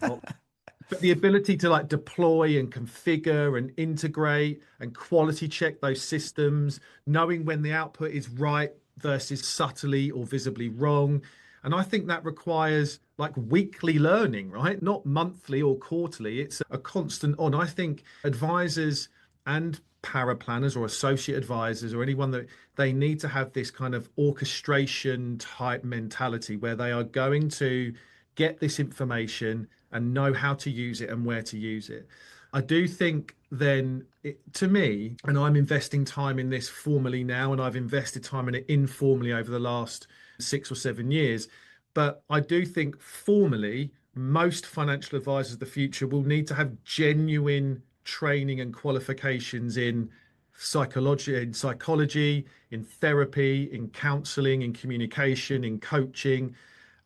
But the ability to like deploy and configure and integrate and quality check those systems, knowing when the output is right versus subtly or visibly wrong. And I think that requires like weekly learning, right? Not monthly or quarterly. It's a constant on. I think advisors and paraplanners or associate advisors or anyone that they need to have this kind of orchestration type mentality where they are going to get this information and know how to use it and where to use it. I do think then, to me, and I'm investing time in this formally now, and I've invested time in it informally over the last 6 or 7 years. But I do think formally, most financial advisors of the future will need to have genuine training and qualifications in psychology, in therapy, in counseling, in communication, in coaching.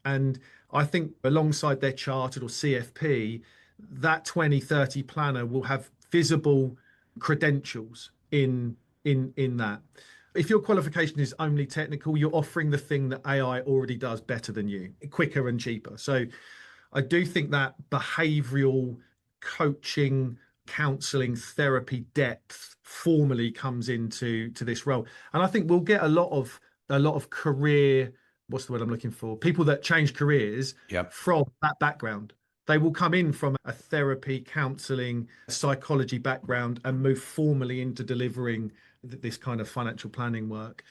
And I think alongside their chartered or CFP, that 2030 planner will have visible credentials in that. If your qualification is only technical, you're offering the thing that AI already does better than you, quicker and cheaper. So I do think that behavioral coaching, counseling, therapy depth formally comes into this role. And I think we'll get a lot of career, what's the word I'm looking for? People that change careers Yep. from that background. They will come in from a therapy, counseling, psychology background and move formally into delivering this kind of financial planning work.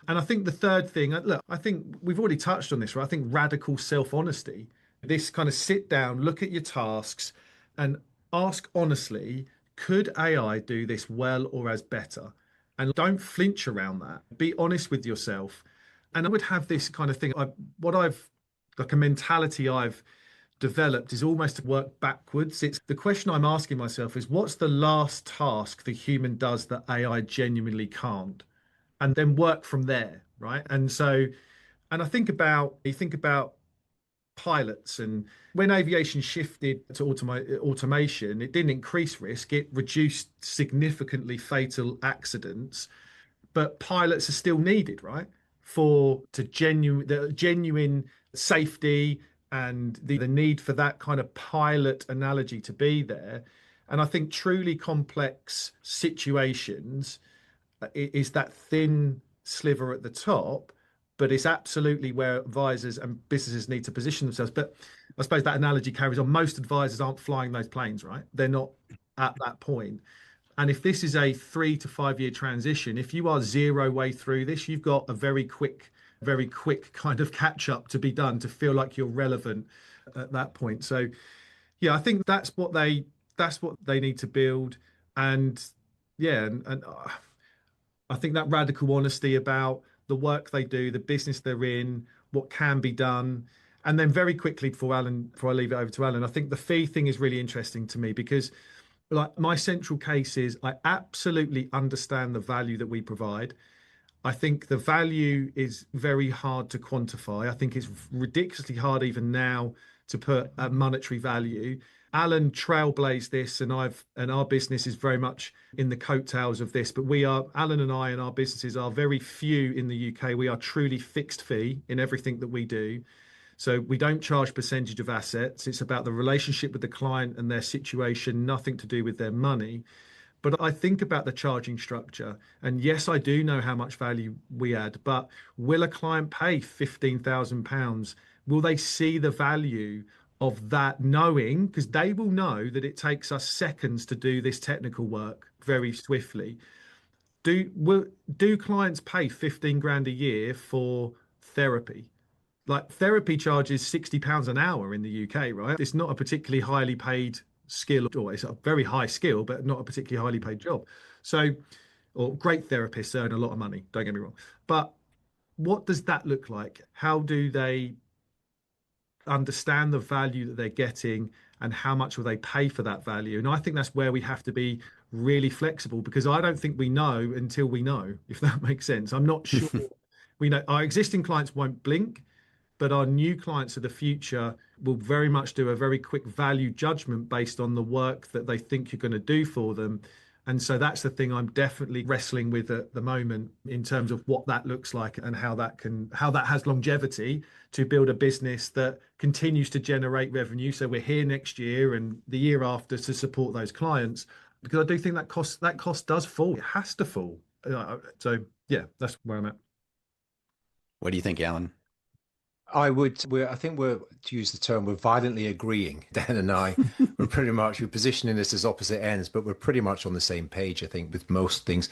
And I think the third thing, look, I think we've already touched on this, right? I think radical self-honesty, this kind of sit down, look at your tasks and ask honestly, could AI do this well or as better? And don't flinch around that. Be honest with yourself. And I would have this kind of thing. Like a mentality I've developed is almost to work backwards. It's the question I'm asking myself is what's the last task the human does that AI genuinely can't? And then work from there, right? And I think about, you think about pilots, and when aviation shifted to automation, it didn't increase risk, it reduced significantly fatal accidents, but pilots are still needed, right? The genuine safety and the need for that kind of pilot analogy to be there. And I think truly complex situations is that thin sliver at the top, but it's absolutely where advisors and businesses need to position themselves. But I suppose that analogy carries on. Most advisors aren't flying those planes, right? They're not at that point. And if this is a 3 to 5 year transition, if you are zero way through this, you've got a very quick kind of catch up to be done to feel like you're relevant at that point. So yeah, I think that's what they need to build. And yeah, and I think that radical honesty about the work they do, the business they're in, what can be done. And then very quickly before I leave it over to Alan, I think the fee thing is really interesting to me because like my central case is I absolutely understand the value that we provide. I think the value is very hard to quantify. I think it's ridiculously hard even now to put a monetary value. Alan trailblazed this, and our business is very much in the coattails of this. But Alan and I and our businesses are very few in the UK. We are truly fixed fee in everything that we do. So we don't charge percentage of assets. It's about the relationship with the client and their situation, nothing to do with their money. But I think about the charging structure. And yes, I do know how much value we add, but will a client pay £15,000? Will they see the value of that, knowing, because they will know that it takes us seconds to do this technical work very swiftly. Do clients pay 15 grand a year for therapy? Like therapy charges £60 an hour in the UK, right? It's not a particularly highly paid skill, or it's a very high skill, but not a particularly highly paid job. So, or great therapists earn a lot of money, don't get me wrong. But what does that look like? How do they understand the value that they're getting and how much will they pay for that value? And I think that's where we have to be really flexible, because I don't think we know until we know, if that makes sense. I'm not sure we know. Our existing clients won't blink, but our new clients of the future will very much do a very quick value judgment based on the work that they think you're going to do for them. And so that's the thing I'm definitely wrestling with at the moment in terms of what that looks like and how that has longevity to build a business that continues to generate revenue. So we're here next year and the year after to support those clients, because I do think that cost does fall. It has to fall. So yeah, that's where I'm at. What do you think, Alan? I think we're, to use the term, we're violently agreeing, Dan and I. We're positioning this as opposite ends, but we're pretty much on the same page, I think, with most things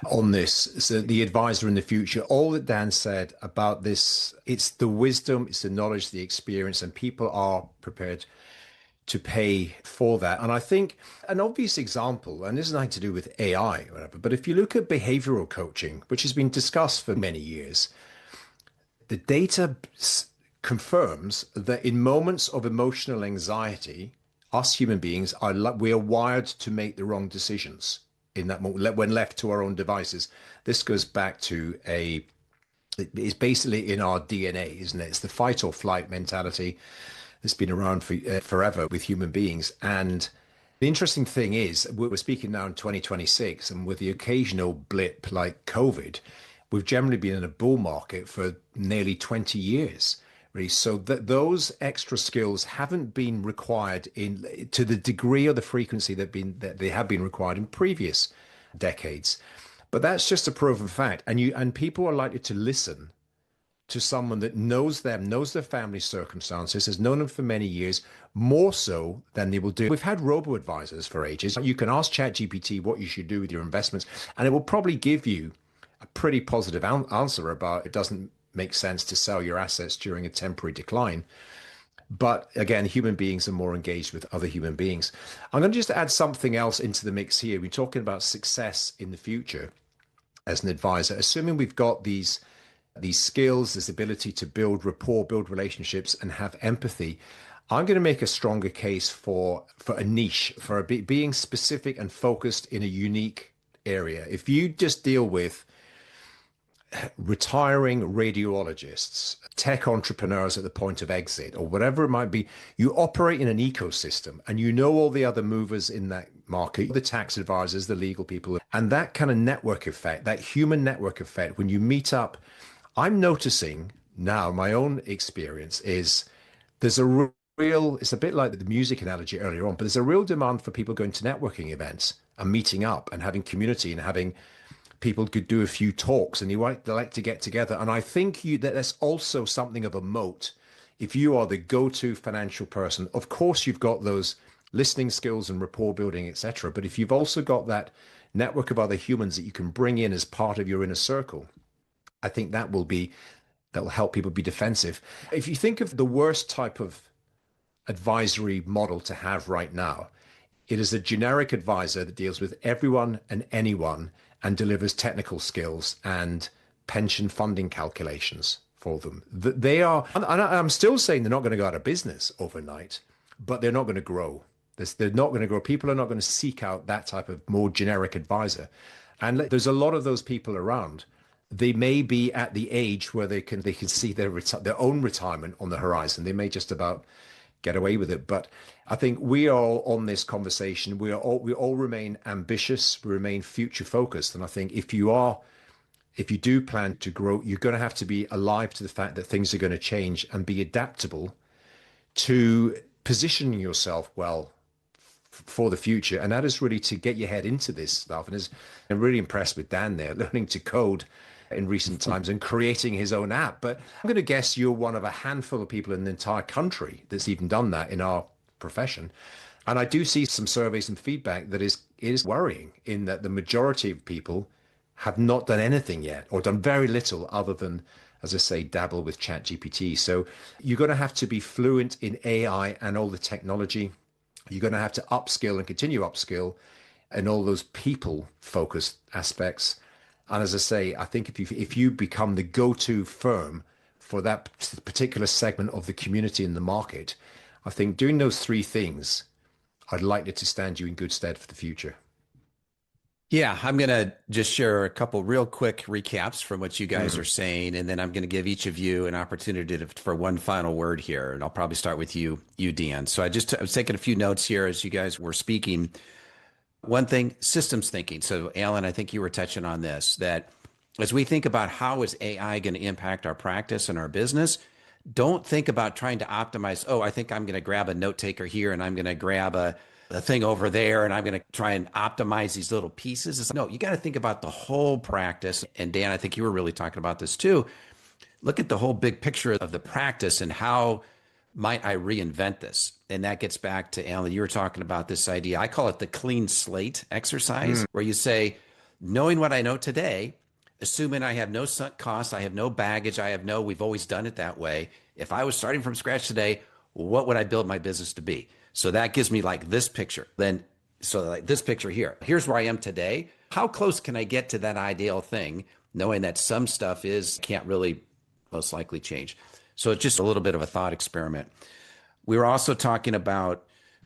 on this. So the advisor in the future, all that Dan said about this, it's the wisdom, it's the knowledge, the experience, and people are prepared to pay for that. And I think an obvious example, and this is nothing to do with AI or whatever, but if you look at behavioral coaching, which has been discussed for many years, the data confirms that in moments of emotional anxiety, us human beings we are wired to make the wrong decisions in that moment when left to our own devices. This goes back to it's basically in our DNA, isn't it? It's the fight or flight mentality that's been around for forever with human beings. And the interesting thing is, we're speaking now in 2026, and with the occasional blip like COVID, we've generally been in a bull market for nearly 20 years. Really. So that those extra skills haven't been required to the degree or the frequency that they have been required in previous decades. But that's just a proven fact. And people are likely to listen to someone that knows them, knows their family circumstances, has known them for many years, more so than they will do. We've had robo-advisors for ages. You can ask ChatGPT what you should do with your investments, and it will probably give you a pretty positive answer about it doesn't make sense to sell your assets during a temporary decline. But again, human beings are more engaged with other human beings. I'm going to just add something else into the mix here. We're talking about success in the future as an advisor, assuming we've got these skills, this ability to build rapport, build relationships, and have empathy. I'm going to make a stronger case for a niche, for being specific and focused in a unique area. If you just deal with retiring radiologists, tech entrepreneurs at the point of exit, or whatever it might be, you operate in an ecosystem and you know all the other movers in that market, the tax advisors, the legal people, and that kind of network effect, that human network effect, when you meet up, I'm noticing now, my own experience is there's a real, it's a bit like the music analogy earlier on, but there's a real demand for people going to networking events and meeting up and having community and having people could do a few talks, and they like to get together. And I think that's also something of a moat. If you are the go-to financial person, of course you've got those listening skills and rapport building, etc. But if you've also got that network of other humans that you can bring in as part of your inner circle, I think that will help people be defensive. If you think of the worst type of advisory model to have right now, it is a generic advisor that deals with everyone and anyone and delivers technical skills and pension funding calculations for them. They are, and I'm still saying they're not going to go out of business overnight, but they're not going to grow. They're not going to grow. People are not going to seek out that type of more generic advisor. And there's a lot of those people around. They may be at the age where they can see their own retirement on the horizon. They may just about get away with it. But I think we are all on this conversation. We all remain ambitious. We remain future focused. And I think if you do plan to grow, you're going to have to be alive to the fact that things are going to change and be adaptable to positioning yourself well for the future. And that is really to get your head into this stuff. And I'm really impressed with Dan there, learning to code in recent times and creating his own app. But I'm going to guess you're one of a handful of people in the entire country that's even done that in our profession. And I do see some surveys and feedback that is worrying, in that the majority of people have not done anything yet, or done very little other than, as I say, dabble with ChatGPT. So you're going to have to be fluent in AI and all the technology. You're going to have to upskill and continue upskill in all those people focused aspects. And as I say, I think if you become the go-to firm for that particular segment of the community in the market, I think doing those three things are likely to stand you in good stead for the future. Yeah, I'm going to just share a couple real quick recaps from what you guys are saying, and then I'm going to give each of you an opportunity for one final word here. And I'll probably start with you, Dan. So I was taking a few notes here as you guys were speaking. One thing, systems thinking. So Alan, I think you were touching on this, that as we think about how is AI going to impact our practice and our business, don't think about trying to optimize. Oh, I think I'm going to grab a note taker here and I'm going to grab a thing over there and I'm going to try and optimize these little pieces. No, you got to think about the whole practice. And Dan, I think you were really talking about this too. Look at the whole big picture of the practice and how might I reinvent this? And that gets back to Alan, you were talking about this idea. I call it the clean slate exercise, where you say, knowing what I know today, assuming I have no sunk costs, I have no baggage, we've always done it that way. If I was starting from scratch today, what would I build my business to be? So that gives me like this picture. Then, so like this picture here. Here's where I am today. How close can I get to that ideal thing, knowing that some stuff can't really most likely change? So it's just a little bit of a thought experiment. We were also talking about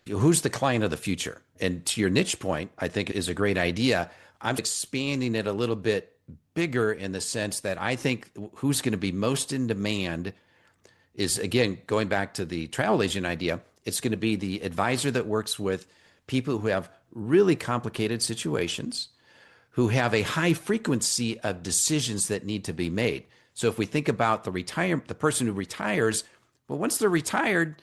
who's the client of the future. And to your niche point, I think is a great idea. I'm expanding it a little bit bigger in the sense that I think who's going to be most in demand is, again, going back to the travel agent idea, it's going to be the advisor that works with people who have really complicated situations, who have a high frequency of decisions that need to be made. So if we think about the person who retires, well, once they're retired,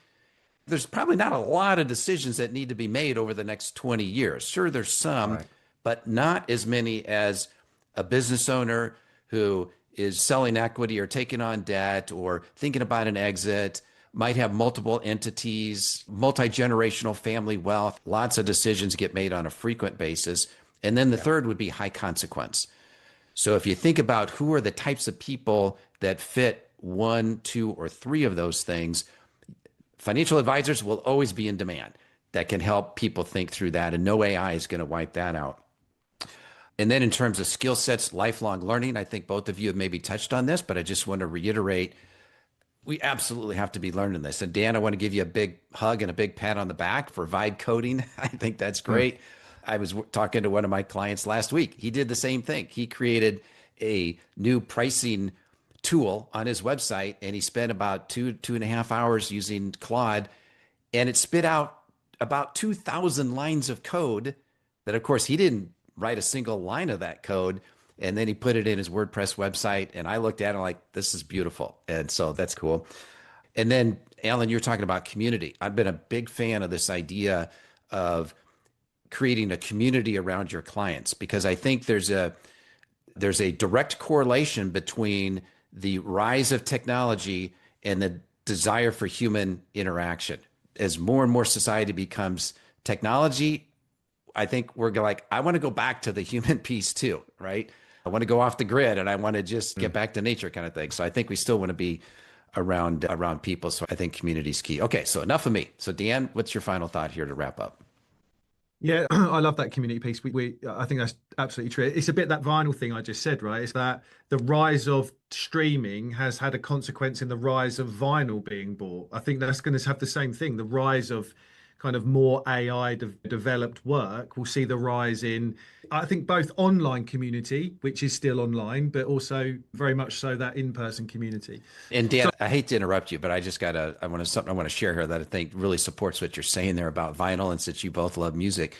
there's probably not a lot of decisions that need to be made over the next 20 years. Sure, there's some, Right. but not as many as a business owner who is selling equity or taking on debt or thinking about an exit, might have multiple entities, multi-generational family wealth. Lots of decisions get made on a frequent basis. And then the third would be high consequence. So if you think about who are the types of people that fit one, two, or three of those things, financial advisors will always be in demand that can help people think through that. And no AI is going to wipe that out. And then in terms of skill sets, lifelong learning, I think both of you have maybe touched on this, but I just want to reiterate, we absolutely have to be learning this. And Dan, I want to give you a big hug and a big pat on the back for vibe coding. I think that's great. I was talking to one of my clients last week. He did the same thing. He created a new pricing tool on his website, and he spent about 2.5 hours using Claude, and it spit out about 2,000 lines of code that, of course, he didn't write a single line of that code. And then he put it in his WordPress website, and I looked at it like, this is beautiful. And so that's cool. And then, Alan, you're talking about community. I've been a big fan of this idea of creating a community around your clients, because I think there's a direct correlation between the rise of technology and the desire for human interaction. As more and more society becomes technology, I think we're like, I want to go back to the human piece too, right? I want to go off the grid and I want to just get back to nature kind of thing. So I think we still want to be around people. So I think community is key. Okay, so enough of me. So Dan, what's your final thought here to wrap up? Yeah, I love that community piece. I think that's absolutely true. It's a bit that vinyl thing I just said, right? It's that the rise of streaming has had a consequence in the rise of vinyl being bought. I think that's going to have the same thing. The rise of kind of more AI developed work will see the rise in, I think, both online community, which is still online, but also very much so that in-person community. And Dan, I hate to interrupt you, but I just I want to share here that I think really supports what you're saying there about vinyl, and since you both love music.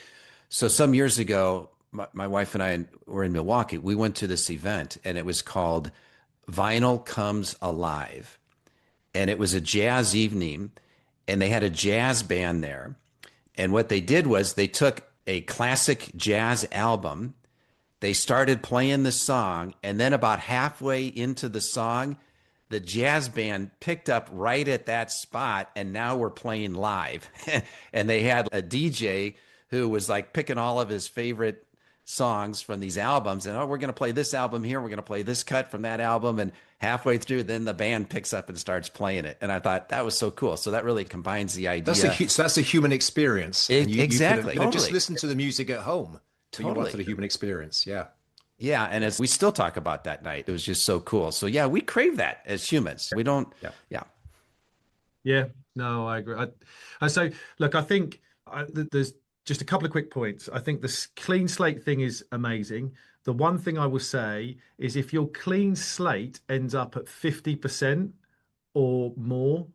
So some years ago, my wife and I were in Milwaukee. We went to this event, and it was called Vinyl Comes Alive. And it was a jazz evening, and they had a jazz band there. And what they did was they took a classic jazz album, they started playing the song, and then about halfway into the song, the jazz band picked up right at that spot, and now we're playing live. And they had a DJ who was like picking all of his favorite songs from these albums, and we're going to play this album here, we're going to play this cut from that album, and halfway through, then the band picks up and starts playing it. And I thought that was so cool. So that really combines the idea. That's a human experience. Exactly. You just listen to the music at home. Totally. You want for the human experience. Yeah. Yeah. And as we still talk about that night, it was just so cool. So yeah, we crave that as humans. We don't. Yeah. Yeah. No, I agree. So look, I think there's just a couple of quick points. I think the clean slate thing is amazing. The one thing I will say is if your clean slate ends up at 50% or more,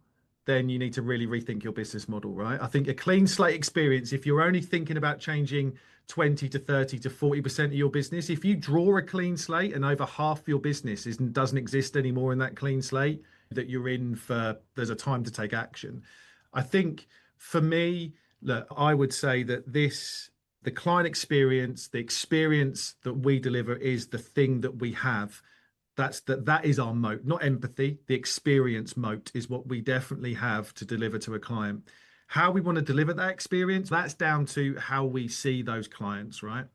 then you need to really rethink your business model, right? I think a clean slate experience, if you're only thinking about changing 20 to 30 to 40% of your business, if you draw a clean slate and over half your business doesn't exist anymore in that clean slate, that you're in for, there's a time to take action. I think for me, look, I would say that the client experience, the experience that we deliver is the thing that we have. That is our moat, not empathy. The experience moat is what we definitely have to deliver to a client. How we want to deliver that experience, that's down to how we see those clients, right?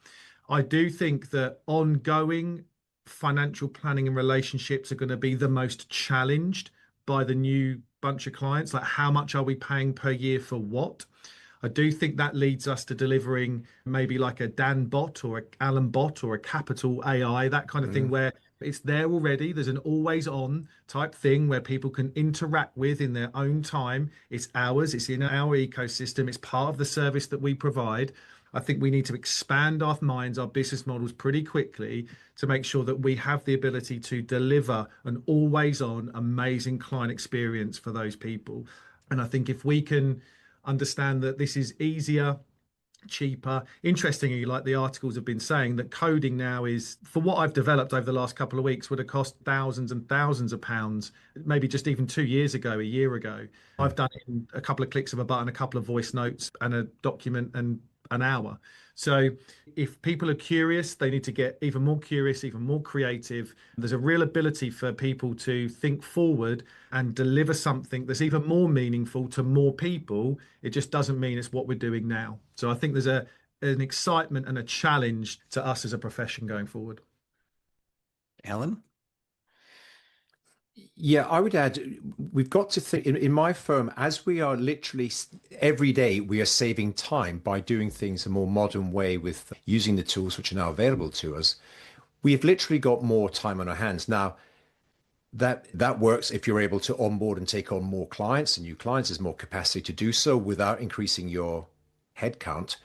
I do think that ongoing financial planning and relationships are going to be the most challenged by the new bunch of clients. Like, how much are we paying per year for what? I do think that leads us to delivering maybe like a Dan bot or a Alan bot or a capital AI, that kind of thing, where it's there already. There's an always on type thing where people can interact with in their own time. It's ours, it's in our ecosystem, it's part of the service that we provide. I think we need to expand our minds, our business models pretty quickly to make sure that we have the ability to deliver an always on amazing client experience for those people. And I think if we can understand that this is easier, cheaper. Interestingly, like the articles have been saying, that coding now is, for what I've developed over the last couple of weeks, would have cost thousands and thousands of pounds, maybe just even 2 years ago, a year ago. I've done it in a couple of clicks of a button, a couple of voice notes and a document and an hour. So if people are curious, they need to get even more curious, even more creative. There's a real ability for people to think forward and deliver something that's even more meaningful to more people. It just doesn't mean it's what we're doing now. So I think there's an excitement and a challenge to us as a profession going forward. Alan? Yeah, I would add, we've got to think in my firm, as we are literally every day, we are saving time by doing things a more modern way with using the tools which are now available to us. We have literally got more time on our hands. Now, that works if you're able to onboard and take on more clients and new clients. There's more capacity to do so without increasing your headcount.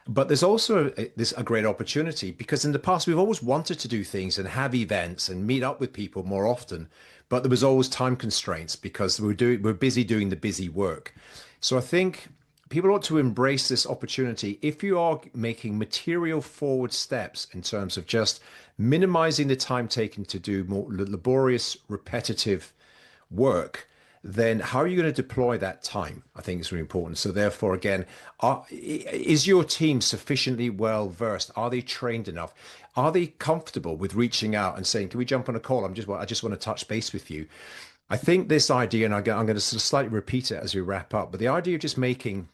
But there's also a great opportunity, because in the past, we've always wanted to do things and have events and meet up with people more often. But there was always time constraints because we're busy doing the busy work. So I think people ought to embrace this opportunity. If you are making material forward steps in terms of just minimizing the time taken to do more laborious, repetitive work, then how are you going to deploy that time? I think is really important. So therefore, again, is your team sufficiently well versed? Are they trained enough? Are they comfortable with reaching out and saying, can we jump on a call? I just want to touch base with you. I think this idea, and I'm going to sort of slightly repeat it as we wrap up, but the idea of just making,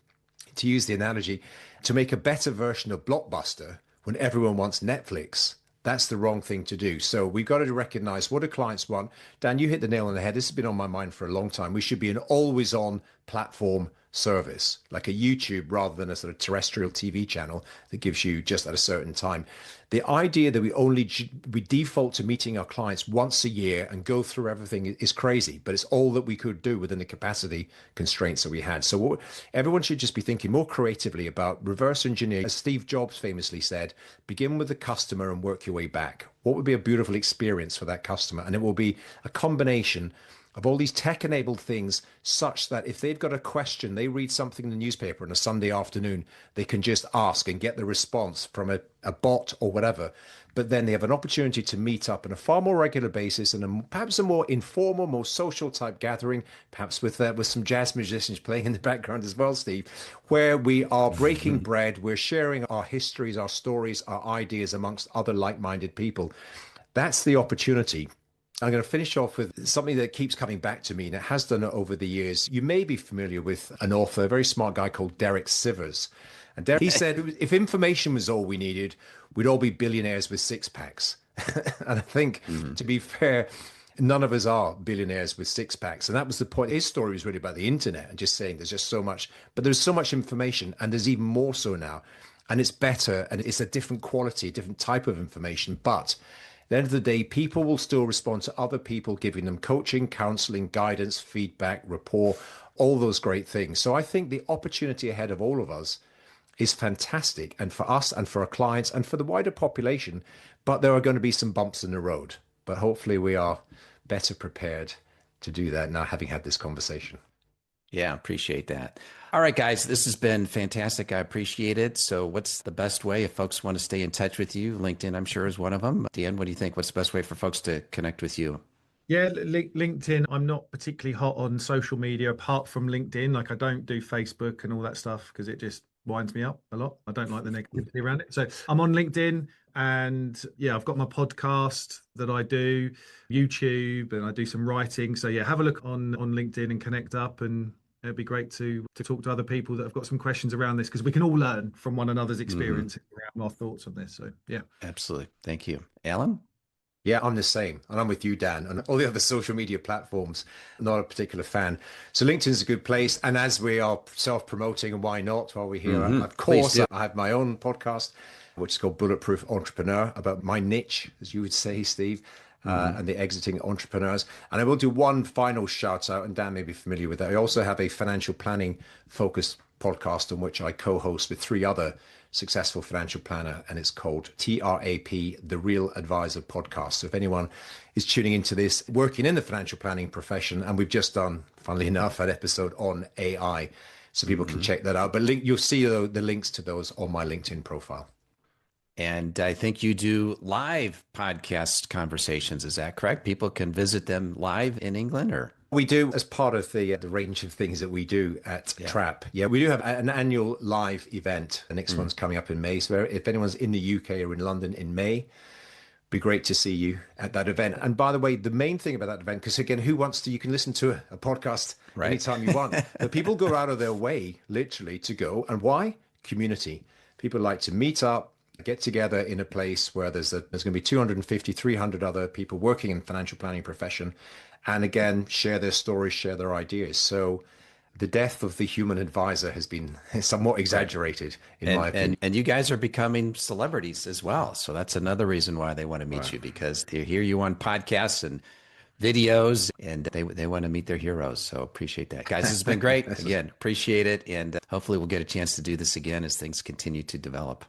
to use the analogy, to make a better version of Blockbuster when everyone wants Netflix, that's the wrong thing to do. So we've got to recognize what do clients want. Dan, you hit the nail on the head. This has been on my mind for a long time. We should be an always on platform service, like a YouTube rather than a sort of terrestrial TV channel that gives you just at a certain time. The idea that we default to meeting our clients once a year and go through everything is crazy, but it's all that we could do within the capacity constraints that we had. So everyone should just be thinking more creatively about reverse engineer. As Steve Jobs famously said, begin with the customer and work your way back. What would be a beautiful experience for that customer? And it will be a combination of all these tech-enabled things such that if they've got a question, they read something in the newspaper on a Sunday afternoon, they can just ask and get the response from a bot or whatever. But then they have an opportunity to meet up on a far more regular basis and perhaps a more informal, more social type gathering, perhaps with some jazz musicians playing in the background as well, Steve, where we are breaking bread, we're sharing our histories, our stories, our ideas amongst other like-minded people. That's the opportunity. I'm going to finish off with something that keeps coming back to me, and it has done it over the years. You may be familiar with an author, a very smart guy called Derek Sivers. And Derek, he said, if information was all we needed, we'd all be billionaires with six packs. And I think, to be fair, none of us are billionaires with six packs. And that was the point. His story was really about the internet and just saying there's just so much, but there's so much information, and there's even more so now. And it's better, and it's a different quality, a different type of information. But at the end of the day, people will still respond to other people giving them coaching, counseling, guidance, feedback, rapport, all those great things. So I think the opportunity ahead of all of us is fantastic, and for us and for our clients and for the wider population. But there are going to be some bumps in the road. But hopefully we are better prepared to do that now, having had this conversation. Yeah, appreciate that. All right, guys, this has been fantastic. I appreciate it. So what's the best way if folks want to stay in touch with you? LinkedIn, I'm sure, is one of them. Dan, what do you think? What's the best way for folks to connect with you? Yeah, LinkedIn. I'm not particularly hot on social media apart from LinkedIn. Like, I don't do Facebook and all that stuff because it just winds me up a lot. I don't like the negativity around it. So I'm on LinkedIn, and yeah, I've got my podcast that I do, YouTube, and I do some writing. So yeah, have a look on LinkedIn and connect up, and it'd be great to talk to other people that have got some questions around this, because we can all learn from one another's experience around our thoughts on this. So yeah. Absolutely. Thank you. Alan? Yeah, I'm the same. And I'm with you, Dan, and all the other social media platforms, not a particular fan. So LinkedIn is a good place. And as we are self-promoting, and why not, while we're here, of Please course, do. I have my own podcast, which is called Bulletproof Entrepreneur, about my niche, as you would say, Steve, and the exiting entrepreneurs. And I will do one final shout out, and Dan may be familiar with that. I also have a financial planning focused podcast on which I co-host with three other successful financial planner, and it's called TRAP, the Real Advisor Podcast. So if anyone is tuning into this, working in the financial planning profession, and we've just done, funnily enough, an episode on AI, so people can check that out. But you'll see the links to those on my LinkedIn profile. And I think you do live podcast conversations. Is that correct? People can visit them live in England, or? We do, as part of the range of things that we do at TRAP. Yeah, we do have an annual live event. The next one's coming up in May. So if anyone's in the UK or in London in May, be great to see you at that event. And by the way, the main thing about that event, because again, who wants to, you can listen to a podcast anytime you want. But people go out of their way, literally, to go. And why? Community. People like to meet up, get together in a place where there's going to be 250, 300 other people working in the financial planning profession. And again, share their stories, share their ideas. So the death of the human advisor has been somewhat exaggerated, in my opinion. And you guys are becoming celebrities as well. So that's another reason why they want to meet you, because they hear you on podcasts and videos, and they want to meet their heroes. So appreciate that. Guys, this has been great. Again, appreciate it. And hopefully we'll get a chance to do this again as things continue to develop.